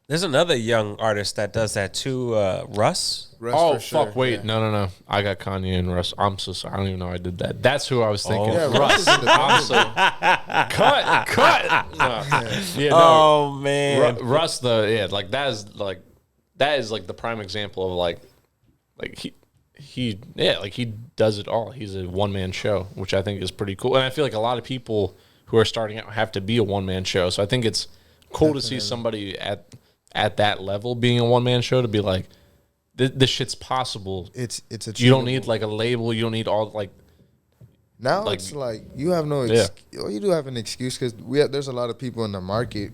there's another young artist that does that too, Russ. Oh fuck! Wait, no. I got Kanye and Russ. I'm so sorry. I don't even know I did that. That's who I was thinking. Oh, yeah, Russ. I'm so cut. No. Oh man, Russ. Like that is like the prime example of like he does it all. He's a one-man show, which I think is pretty cool. And I feel like a lot of people who are starting out have to be a one-man show. So I think it's cool to see somebody at that level being a one-man show to be like, this shit's possible. It's you don't need like a label. You don't need all like. Now like, it's like you have no. Well, you do have an excuse because there's a lot of people in the market,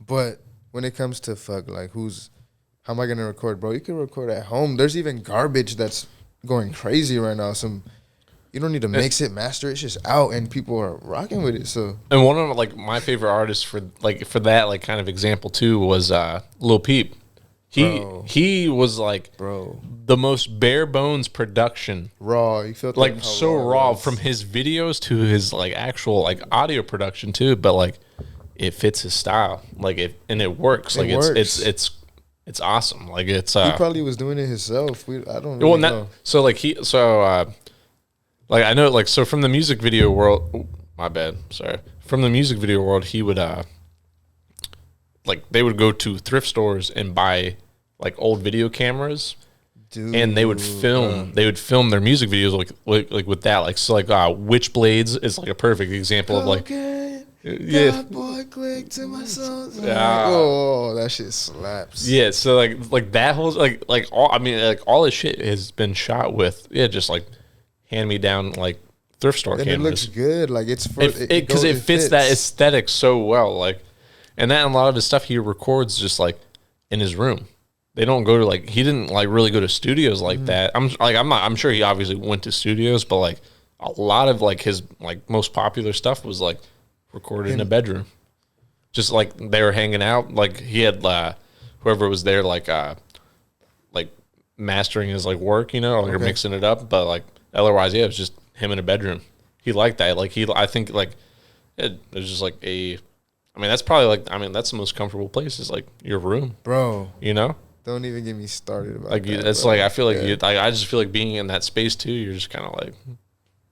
but when it comes to how am I gonna record, bro? You can record at home. There's even garbage that's going crazy right now. You don't need to mix it, master it. It's just out, and people are rocking with it. So, and one of like my favorite artists for that like kind of example too was Lil Peep. He was like the most bare bones production, raw. You felt like so raw from his videos to his like actual like audio production too. But like it fits his style, like and it works. It's it's awesome. Like it's he probably was doing it himself. I don't well, really know. So like like I know like so from the music video world. Oh, my bad. Sorry. From the music video world, he would like they would go to thrift stores and buy like old video cameras. Dude, and they would film their music videos like with that, like so like Witchblades is like a perfect example of like boy click to my songs. Oh, that shit slaps. Yeah, so like that whole like all I mean like all his shit has been shot with just like hand me down like thrift store cameras. And it looks good, like it's for because it fits that aesthetic so well, like, and that and a lot of his stuff he records just like in his room. They don't go to like he didn't like really go to studios like that. I'm sure he obviously went to studios, but like a lot of like his like most popular stuff was like recorded in a bedroom. Just like they were hanging out, like he had whoever was there like mastering his like work, or mixing it up, but like otherwise it was just him in a bedroom. He liked that. Like I think like it was just like that's probably like that's the most comfortable place is like your room, bro. Don't even get me started about like that, it's bro. like I feel like I just feel like being in that space too. You're just kind of like,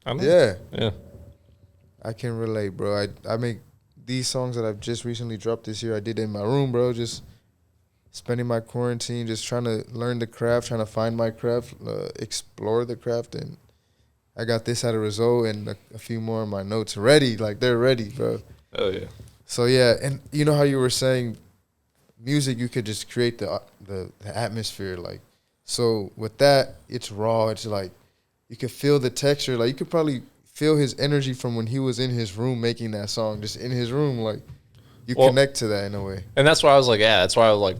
I don't know. Yeah. I can relate, bro. I make these songs that I've just recently dropped this year. I did it in my room, bro. Just spending my quarantine, just trying to learn the craft, trying to find my craft, explore the craft, and I got this as a result and a few more of my notes ready. Like they're ready, bro. Oh yeah. So yeah, and you know how you were saying, music you could just create the atmosphere, like so with that it's raw. It's like you could feel the texture, like you could probably feel his energy from when he was in his room making that song, just in his room, like you connect to that in a way. And that's why I was like, that's why I was like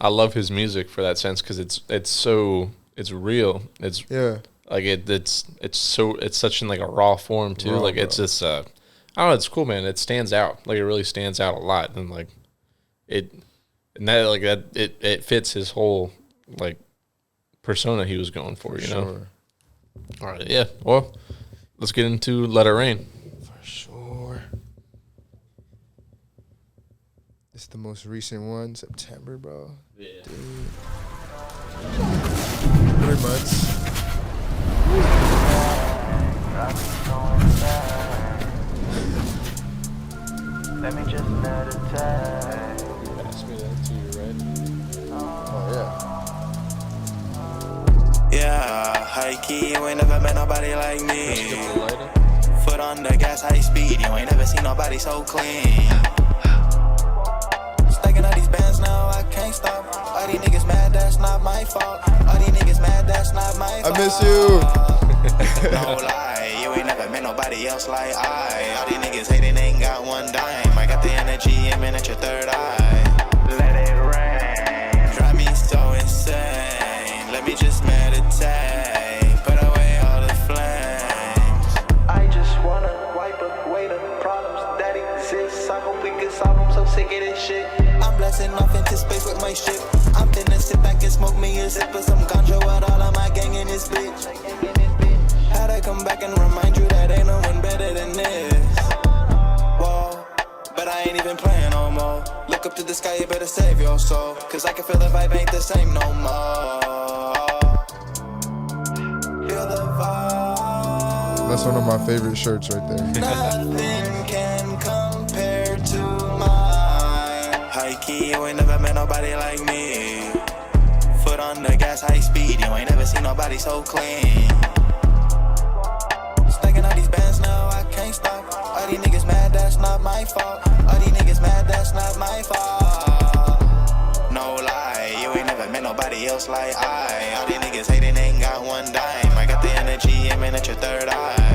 I love his music for that sense, because it's real. It's like it's such in like a raw form too. Raw, like bro. It's just I don't know, it's cool, man. It stands out. Like it really stands out a lot, and like it fits his whole like persona he was going for, know. All right, yeah. Well, let's get into Let It Rain. For sure. It's the most recent one, September, bro. Yeah. Dude. 3 months. Let me just meditate. Pass me that to you, right? Oh, yeah. Yeah, high key, you ain't never met nobody like me. Foot on the gas, high speed, you ain't never seen nobody so clean. Stacking all these bands now, I can't stop. All these niggas mad, that's not my fault. All these niggas mad, that's not my fault. I miss you. No lie, you ain't never met nobody else like I. All these niggas hating, ain't got one dime. I got the energy, aiming at your third eye. Let it rain, drive me so insane. Let me just meditate, put away all the flames. I just wanna wipe away the problems that exist. I hope we can solve them, so sick of this shit. I'm blasting off into space with my shit. I'm finna sit back and smoke me a sip of some ganja with all of my gang in this bitch. How'd I come back and remind you that ain't no one better than this? Whoa, but I ain't even playing no more. Look up to the sky, you better save your soul, cause I can feel the vibe ain't the same no more. That's one of my favorite shirts right there. Nothing can compare to mine. High key, you ain't never met nobody like me. Foot on the gas, high speed, you ain't never seen nobody so clean. Stacking all these bands now, I can't stop. All these niggas mad, that's not my fault. All these niggas mad, that's not my fault. No lie, you ain't never met nobody else like I. All these niggas hating, ain't got one dime. I got the energy, aiming at your third eye.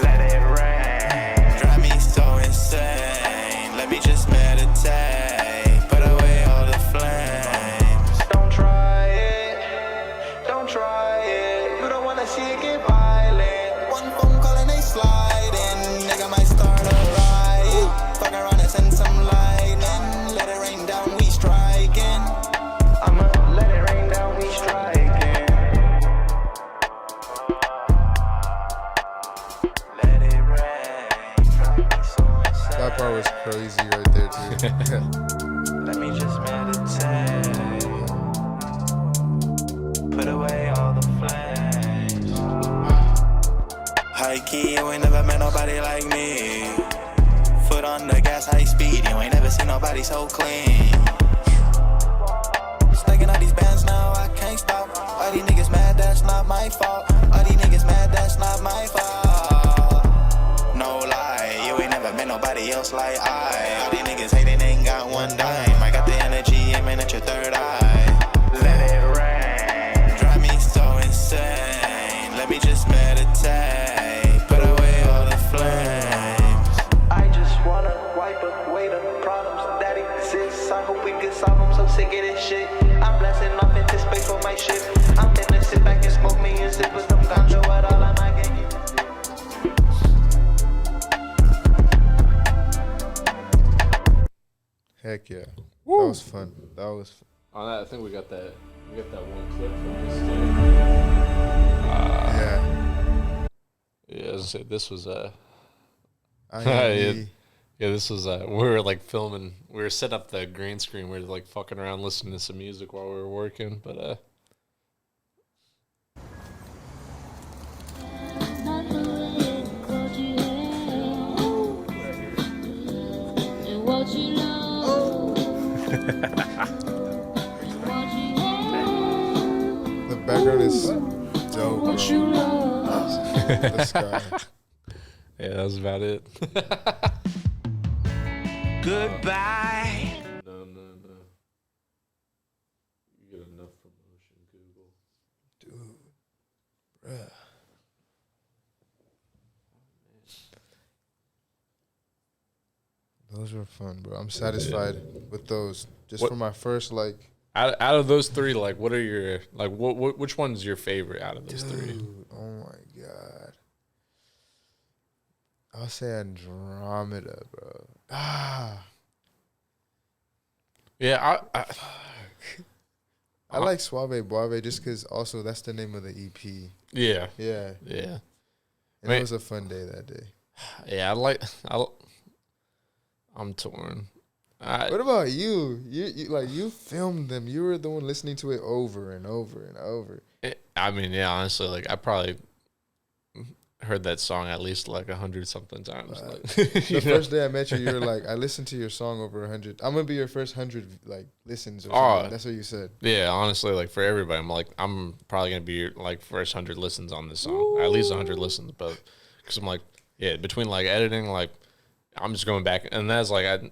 Let it rain, drive me so insane. Let me just meditate, put away all the flames. Don't try it, don't try it. You don't wanna see it get violent. One phone call and they sliding. Nigga might start a riot. Fuck around and send some lightning. Let it rain down, we striking. I'ma let it rain down, we striking. key, you ain't never met nobody like me. Foot on the gas, high speed, you ain't never seen nobody so clean. Stacking all these bands now, I can't stop. All these niggas mad, that's not my fault. All these niggas mad, that's not my fault. No lie, you ain't never met nobody else like I. All these niggas hating, ain't got one dime. I got the energy aiming at your third eye. Let it rain, drive me so insane. Let me just meditate, put away all the flames. I just wanna wipe away the problems that exist. I hope we can solve them, so sick of this shit. I'm blasting off into space for my shit. I'm finna sit back and smoke me and sip with some ganja with all of my gang. Heck yeah. Woo. That was fun. That was fun. On that, I think we got that one clip from this yeah, as I said, this was this was we were like filming. We were setting up the green screen. We were like fucking around listening to some music while we were working, but the background is dope, bro. The sky. Yeah, that was about it. Goodbye. No. You get enough promotion, Google. Dude. Bruh. Those were fun, bro. I'm satisfied with those. Just for my first, like... Out of those three, like, what are your... Like, which one's your favorite out of those three? Oh, my God. I'll say Andromeda, bro. Yeah, I like Suave Buave just because also that's the name of the EP. Yeah. Yeah. Yeah. And it was a fun day that day. Yeah, I'm torn. What about you? You filmed them. You were the one listening to it over and over and over. I mean, yeah, honestly, like I probably heard that song at least like 100-something times. The first day I met you, you were like, I listened to your song over 100. I'm gonna be your first 100 like listens or something. That's what you said. Yeah, honestly, like for everybody, I'm probably gonna be your like first 100 listens on this song. Ooh. At least 100 listens, but because I'm like, yeah, between like editing, like I'm just going back, and that's like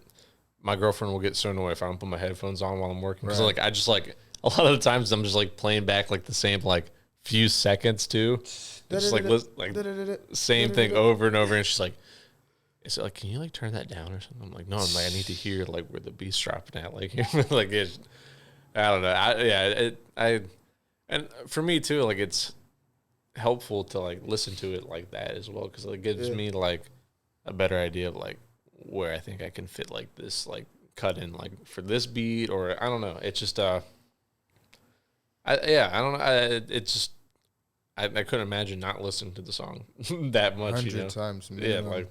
my girlfriend will get so annoyed if I don't put my headphones on while I'm working. Because like I just like a lot of the times I'm just like playing back like the same like few seconds too. Just like same thing over and over, and she's like, "Is it like, can you like turn that down or something?" I'm like, "No, I'm like, I need to hear like where the beat's dropping at." Like, like it's, I don't know. And for me too, like it's helpful to like listen to it like that as well, because it gives me like a better idea of like where I think I can fit like this like cut in like for this beat, or I don't know. It's just I don't know. It's just. I couldn't imagine not listening to the song that much. 100 times. Yeah, like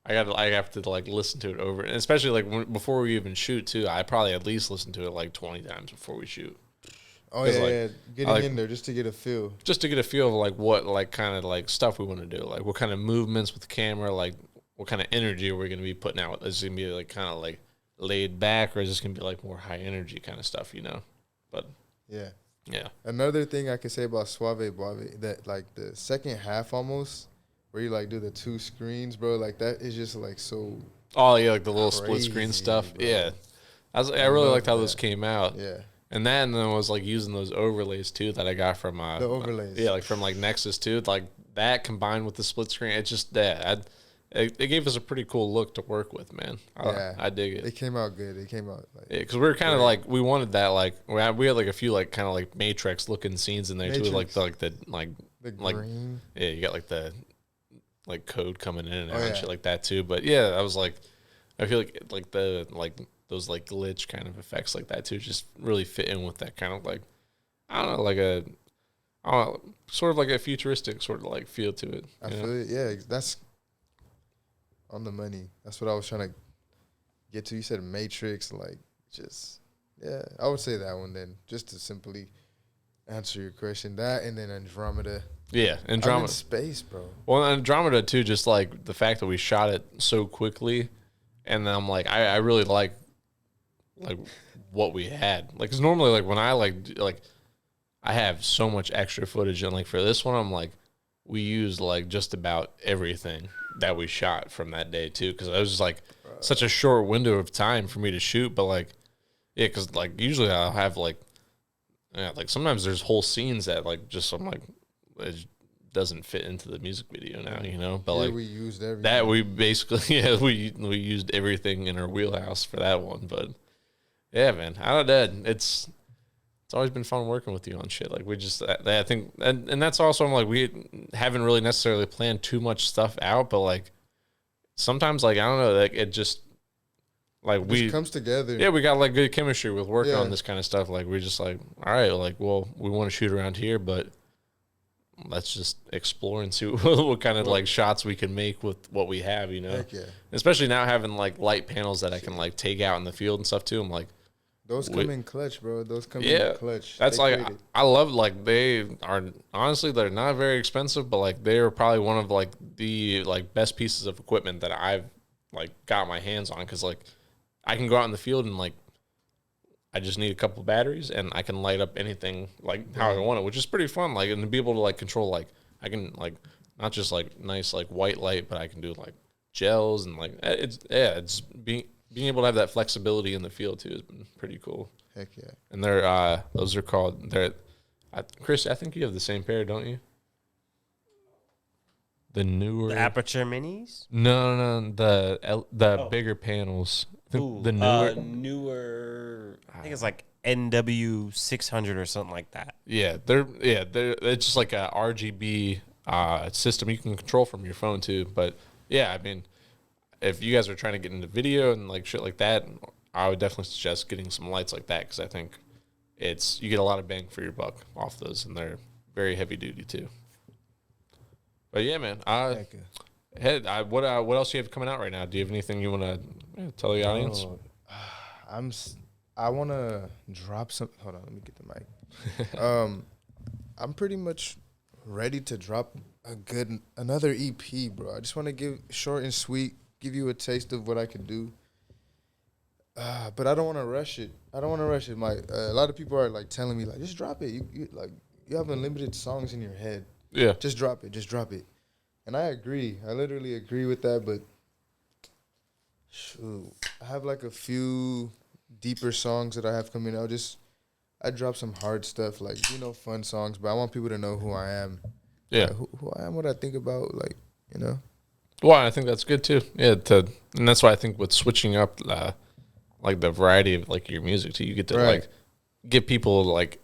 I have to like listen to it over, and especially like before we even shoot too. I probably at least listen to it like 20 times before we shoot. Oh yeah, getting in there just to get a feel. Just to get a feel of like what like kind of like stuff we want to do, like what kind of movements with the camera, like what kind of energy are we going to be putting out. Is it going to be like kind of like laid back, or is this going to be like more high energy kind of stuff, But yeah. Yeah. Another thing I could say about Suave Buave, that like the second half almost, where you like do the two screens, bro, like that is just like so. Oh yeah, like the little split screen stuff. Bro. Yeah, I really liked how those came out. Yeah. And then was like using those overlays too that I got from the overlays. Yeah, like from like Nexus too. Like that combined with the split screen, it just it gave us a pretty cool look to work with, man. I dig it. It came out good. It came out like, because we were kind of like we wanted that like we had like a few like kind of like Matrix looking scenes in there too, like the green. Yeah, you got like the like code coming in and out and shit like that too. But yeah, I was like, I feel like the like those like glitch kind of effects like that too just really fit in with that kind of like I don't know sort of like a futuristic sort of like feel to it. I feel it. Yeah, that's on the money. That's what I was trying to get to. You said Matrix, like just I would say that one then, just to simply answer your question. That and then Andromeda. Yeah, Andromeda. I'm in space, bro. Well, Andromeda too. Just like the fact that we shot it so quickly, and then I'm like, I really like what we had. Like, cause normally like when I like I have so much extra footage, and like for this one, I'm like, we used like just about everything that we shot from that day too, because it was just like such a short window of time for me to shoot. But like, yeah, because like usually I'll have like sometimes there's whole scenes that like just I'm like it doesn't fit into the music video now, you know. But like we used everything. That we basically we used everything in our wheelhouse for that one. But yeah, man, I don't know. It's always been fun working with you on shit. Like we just, I think, and that's also, I'm like, we haven't really necessarily planned too much stuff out, but like sometimes, like, I don't know, like it just, like it just comes together. Yeah, we got like good chemistry with working on this kind of stuff. Like we're just like, all right, like, well, we want to shoot around here, but let's just explore and see what kind of like shots we can make with what we have, you know? Heck yeah. Especially now having like light panels that I can like take out in the field and stuff too. I'm like, those come in clutch, bro. Those come in clutch. That's like, I love, like, they are, honestly, they're not very expensive, but like they are probably one of like the like best pieces of equipment that I've like got my hands on. Cause like I can go out in the field and like, I just need a couple of batteries and I can light up anything like how I want it, which is pretty fun. Like, and to be able to like control, like, I can like, not just like nice, like white light, but I can do like gels and like, it's being able to have that flexibility in the field too has been pretty cool. Heck yeah. And those are called, Chris, I think you have the same pair, don't you? The newer. The Aperture Minis? No, the bigger panels. The newer, I think it's like NW600 or something like that. Yeah, it's just like a RGB system you can control from your phone too. But yeah, I mean, if you guys are trying to get into video and like shit like that, I would definitely suggest getting some lights like that, because I think you get a lot of bang for your buck off those, and they're very heavy duty too. But yeah, man, what else do you have coming out right now? Do you have anything you want to tell the audience? I want to drop some. Hold on, let me get the mic. I'm pretty much ready to drop another EP, bro. I just want to give short and sweet. Give you a taste of what I can do, but I don't want to rush it. A lot of people are like telling me like, just drop it. You have unlimited songs in your head. Yeah, just drop it. And I agree. I literally agree with that. But shoot, I have like a few deeper songs that I have coming out. I drop some hard stuff, like, fun songs. But I want people to know who I am. Yeah, like, who I am, what I think about, like, Well, I think that's good too. Yeah, and that's why I think with switching up, like the variety of like your music too, you get to like give people like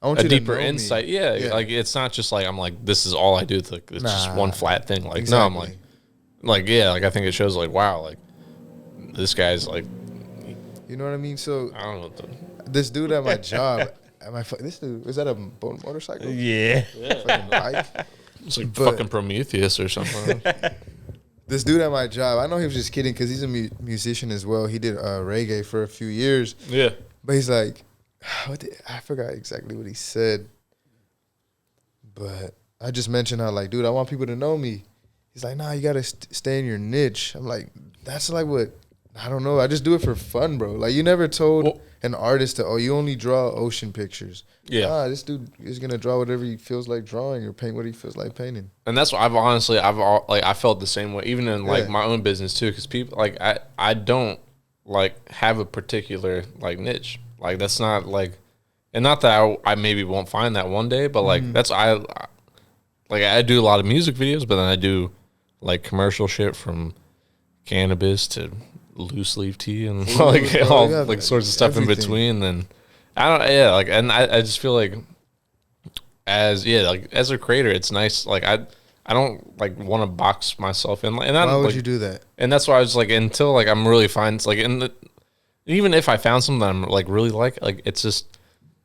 a deeper insight. Yeah, like it's not just like I'm like this is all I do. It's like it's just one flat thing. Like exactly. No, I'm like I think it shows like wow, like this guy's like, you know what I mean. So I don't know this dude at my job. This dude, is that a motorcycle? Yeah. It's like fucking Prometheus or something. This dude at my job, I know he was just kidding because he's a musician as well. He did reggae for a few years. Yeah. But he's like, I forgot exactly what he said. But I just mentioned how, like, dude, I want people to know me. He's like, nah, you got to stay in your niche. I'm like, that's like what, I don't know. I just do it for fun, bro. Like, you never told an artist you only draw ocean pictures. Yeah. Nah, this dude is going to draw whatever he feels like drawing or paint what he feels like painting. And that's what I felt the same way, even in like my own business too, because people like, I don't like have a particular like niche. Like that's not like, and not that I maybe won't find that one day, but like I do a lot of music videos, but then I do like commercial shit from cannabis to loose leaf tea and all like sorts of stuff in between. And and I just feel like as a creator, it's nice. Like I don't like want to box myself in. And why would you do that? And that's why I was like, until like I'm really fine. It's like even if I found something that I'm like really like it's just,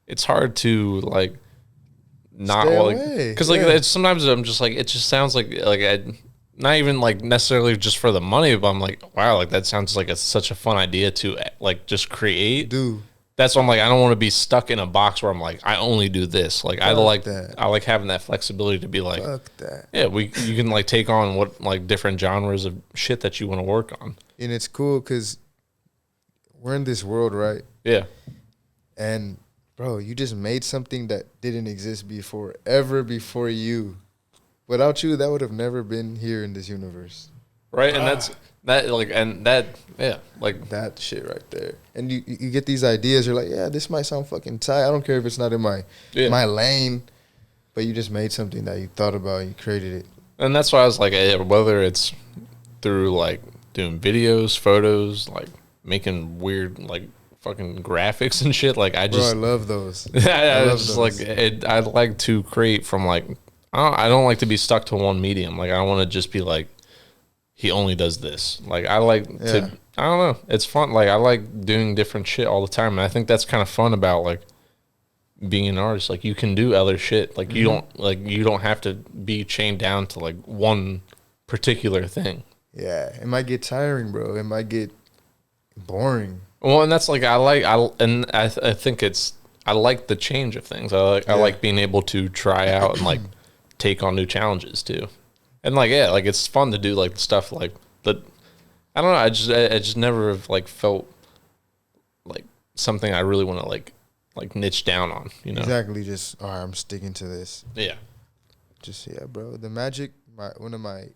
it's hard to like not because it's sometimes I'm just like, it just sounds like not even like necessarily just for the money, but I'm like, wow, like that sounds like such a fun idea to like just create. Dude. that's why I'm like, I don't want to be stuck in a box where I'm like, I only do this. Like, I like having that flexibility to be like, fuck that. Yeah, you can like take on what like different genres of shit that you want to work on. And it's cool because we're in this world, right? Yeah. And bro, you just made something that didn't exist ever before you. Without you, that would have never been here in this universe. Right, and that shit right there. And you get these ideas, you're like, yeah, this might sound fucking tight. I don't care if it's not in my lane, but you just made something that you thought about and you created it. And that's why I was like, whether it's through like doing videos, photos, like making weird like fucking graphics and shit. Like I love those. I like to create from like I don't like to be stuck to one medium. Like I want to just be like, he only does this. Like I like to. I don't know. It's fun. Like I like doing different shit all the time, and I think that's kind of fun about like being an artist. Like you can do other shit. Like you don't have to be chained down to like one particular thing. Yeah, it might get tiring, bro. It might get boring. Well, and that's like I think I like the change of things. I like being able to try out and like take on new challenges too, and like it's fun to do like stuff like that. I don't know. I just never have like felt like something I really want to like niche down on. You know, exactly. Just all right, I'm sticking to this. Yeah. Just bro. The magic. One of my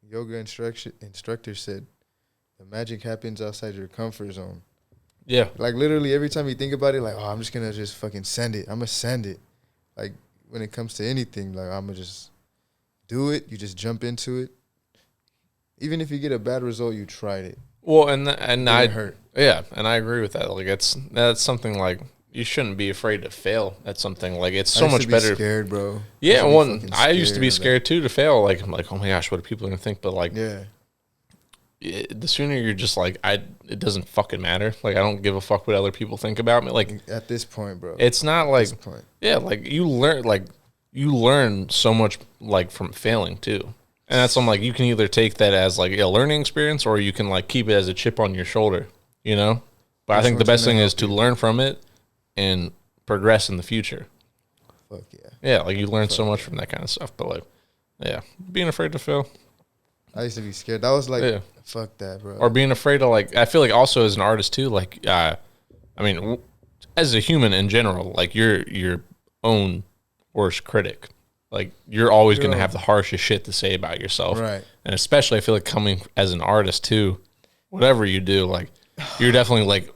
yoga instructors said, the magic happens outside your comfort zone. Yeah. Like literally every time you think about it, like, oh, I'm just gonna just fucking send it. I'm gonna send it. Like when it comes to anything, like I'm gonna just do it. You just jump into it. Even if you get a bad result, you tried it. Well, and I hurt. Yeah, and I agree with that. Like that's something like you shouldn't be afraid to fail at something. Like it's so much better. Scared, bro. Yeah, I used to be scared too to fail. Like I'm like, oh my gosh, what are people gonna think? But like, the sooner you're just like, it doesn't fucking matter. Like I don't give a fuck what other people think about me. Like at this point, bro, it's not like like you learn so much like from failing too. And that's I'm like, you can either take that as like a learning experience or you can like keep it as a chip on your shoulder, you know? But I think the best thing is to learn from it and progress in the future. Fuck yeah. Yeah, like you learn so much from that kind of stuff. But like, yeah, being afraid to fail. I used to be scared. That was like, fuck that, bro. Or being afraid to like, I feel like also as an artist too, like, I mean, as a human in general, like you're your own worst critic. Like you're always going to have the harshest shit to say about yourself. Right. And especially I feel like coming as an artist too, whatever you do, like you're definitely like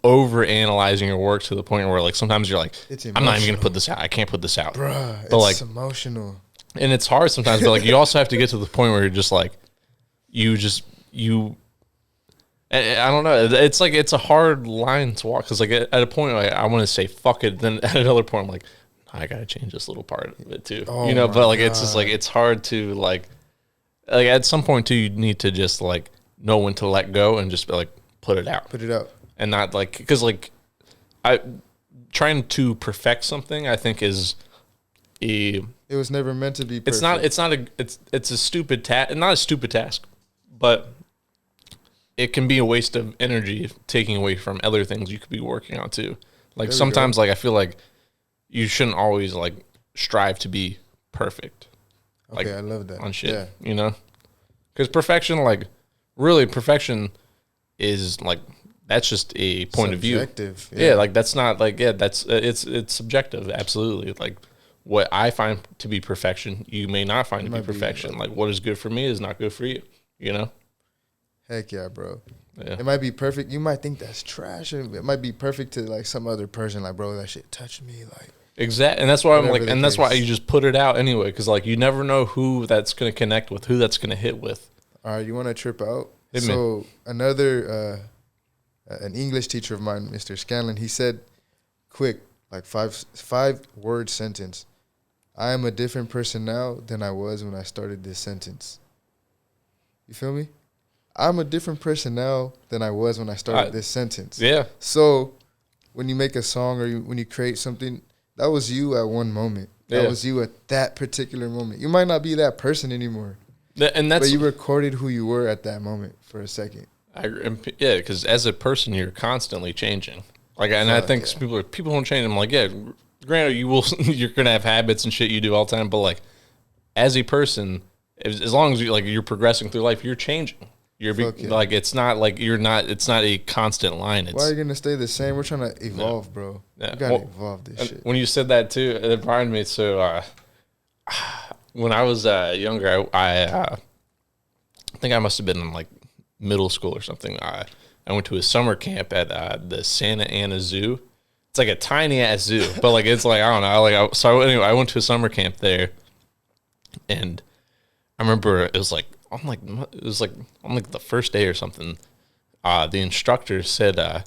over analyzing your work to the point where like sometimes you're like, I'm not even going to put this out. I can't put this out. Bruh, but it's emotional. And it's hard sometimes, but like you also have to get to the point where you're just like, I don't know. It's like, it's a hard line to walk. Cause like at a point like, I want to say, fuck it. Then at another point I'm like, I got to change this little part of it too, you know, but like, God. It's just like, it's hard to like at some point too, you need to just like know when to let go and just like put it out and not like, cause like trying to perfect something, I think it was never meant to be perfect. It's a stupid task, not a stupid task, but it can be a waste of energy taking away from other things you could be working on too. Like sometimes like I feel like you shouldn't always like strive to be perfect. Okay, like, I love that. On shit, you know? Because perfection is like, that's just a point of view. Subjective. Yeah, like that's not like, that's, it's subjective. Absolutely. Like what I find to be perfection, you may not find to be perfection. Like what is good for me is not good for you, you know? Heck yeah, bro. Yeah. It might be perfect. You might think that's trash. It might be perfect to like some other person. Like, bro, that shit touched me. Like, exactly. And that's why I'm like, and that's why you just put it out anyway. Because like you never know who that's gonna connect with, who that's gonna hit with. All right, you want to trip out? Hit so me. Another an English teacher of mine, Mr. Scanlon, he said, quick, like five word sentence. I am a different person now than I was when I started this sentence. You feel me? I'm a different person now than I was when I started this sentence. Yeah. So when you make a song or when you create something, that was you at one moment. That was you at that particular moment. You might not be that person anymore. But you recorded who you were at that moment for a second. Yeah, because as a person, you're constantly changing. Like, and I think people don't change. I'm like, yeah, granted, you're gonna have habits and shit you do all the time, but like, as a person, as long as you're progressing through life, you're changing. Like, it's not like it's not a constant line. Why are you gonna stay the same? We're trying to evolve, bro. Yeah. You gotta evolve this shit. When you said that too, it reminded me. So when I was younger, I think I must have been in like middle school or something. I went to a summer camp at the Santa Ana Zoo. It's like a tiny ass zoo, but like it's like I don't know. So anyway, I went to a summer camp there, and I remember it was like on like the first day or something. The instructor said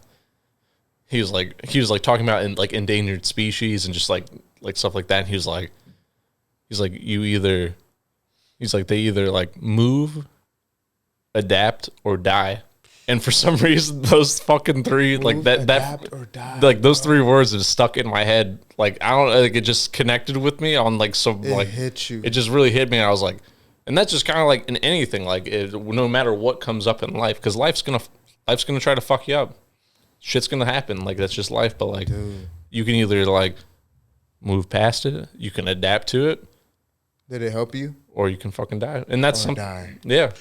he was like talking about like endangered species and just like stuff like that. And he was like they either like move, adapt, or die. And for some reason, those fucking three, like adapt, or die, like those 3 words have stuck in my head. Like I don't, like it just connected with me on like some like hit you. It just really hit me. And I was like, and that's just kind of like in anything, like no matter what comes up in life, because life's gonna try to fuck you up. Shit's gonna happen. Like that's just life. But like you can either like move past it, you can adapt to it. Did it help you? Or you can fucking die. And that's something. Yeah.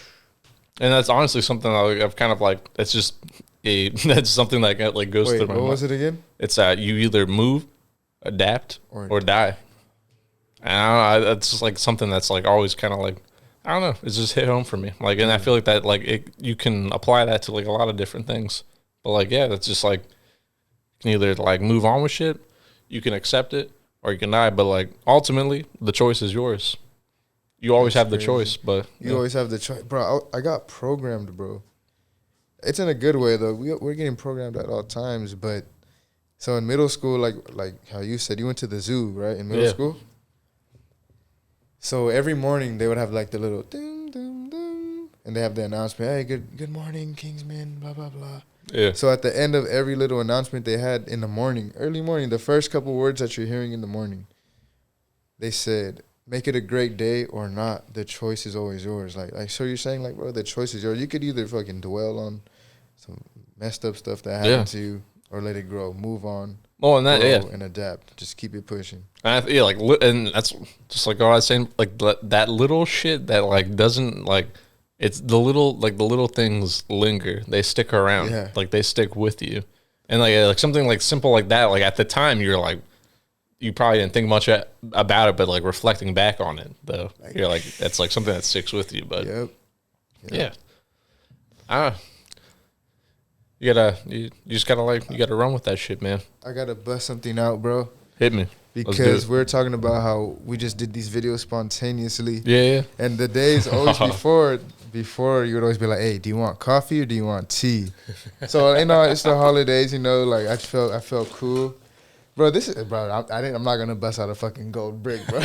And that's honestly something I've kind of like. That's just that's something that like goes through my mind. What was it again? It's you either move, adapt, or die. And I don't know, that's just like something that's like always kind of like, I don't know. It's just hit home for me. Like, and I feel like that like you can apply that to like a lot of different things. But like, yeah, that's just like you can either like move on with shit, you can accept it, or you can die. But like ultimately, the choice is yours. You always have the choice, but you always have the choice, bro. I got programmed, bro. It's in a good way though. We're getting programmed at all times, but so in middle school, like how you said, you went to the zoo, right? In middle school. So every morning they would have like the little ding ding ding, and they have the announcement, "Hey, good morning, Kingsman," blah blah blah. Yeah. So at the end of every little announcement they had in the morning, early morning, the first couple words that you're hearing in the morning, they said, "Make it a great day or not. The choice is always yours." Like so you're saying like, bro, the choice is yours. You could either fucking dwell on some messed up stuff that happened to you, or let it grow, move on. Oh, and that and adapt. Just keep it pushing. And and that's just like what I was saying. Like that little shit that like doesn't like. It's the little things linger. They stick around. Yeah. Like they stick with you, and like something like simple like that. Like at the time you're like. You probably didn't think much about it, but like reflecting back on it, though, you're like, that's like something that sticks with you. But yeah, you just gotta you gotta run with that shit, man. I gotta bust something out, bro. Hit me, because we're talking about how we just did these videos spontaneously. Yeah. And the days always before you would always be like, "Hey, do you want coffee or do you want tea?" So it's the holidays, like I felt cool. Bro, I'm not gonna bust out a fucking gold brick, bro.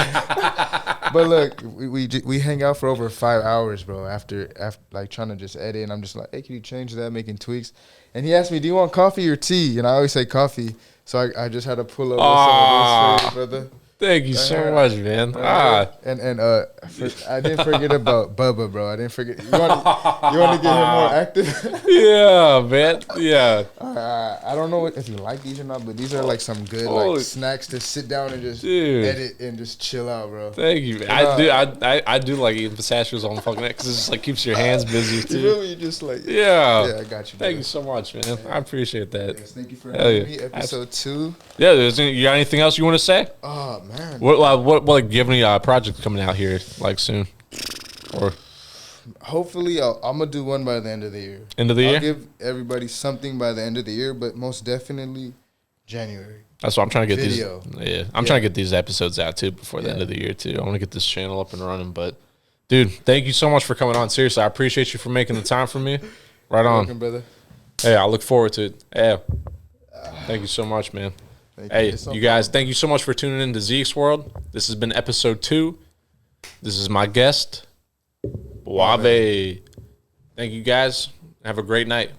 But look, we hang out for over 5 hours, bro. After like trying to just edit, and I'm just like, "Hey, can you change that?" Making tweaks, and he asked me, "Do you want coffee or tea?" And I always say coffee, so I just had to pull up some of this for you, brother. Thank you so much, man. And I didn't forget about Bubba, bro. I didn't forget. You want to get him more active? Yeah, man. Yeah. I don't know if you like these or not, but these are like some good like snacks to sit down and just edit and just chill out, bro. Thank you. I do like eating pistachios on the fucking neck because it just like keeps your hands busy too. You really just like yeah. I got you. Thank you so much, man. I appreciate that. Yes, thank you for having me. Episode 2. Yeah. You got anything else you want to say? Oh man. What like, do you have any projects coming out here like soon? Or hopefully I'm gonna do one by the end of the year. I'll give everybody something by the end of the year, but most definitely January. That's what I'm trying to get these. Yeah, I'm trying to get these episodes out too before the end of the year too. I want to get this channel up and running. But dude, thank you so much for coming on. Seriously, I appreciate you for making the time for me. Right on, welcome, brother. Hey, I look forward to it. Yeah, thank you so much, man. Hey, you guys, thank you so much for tuning in to Zeke's World. This has been episode 2. This is my guest, Buave. Thank you guys. Have a great night.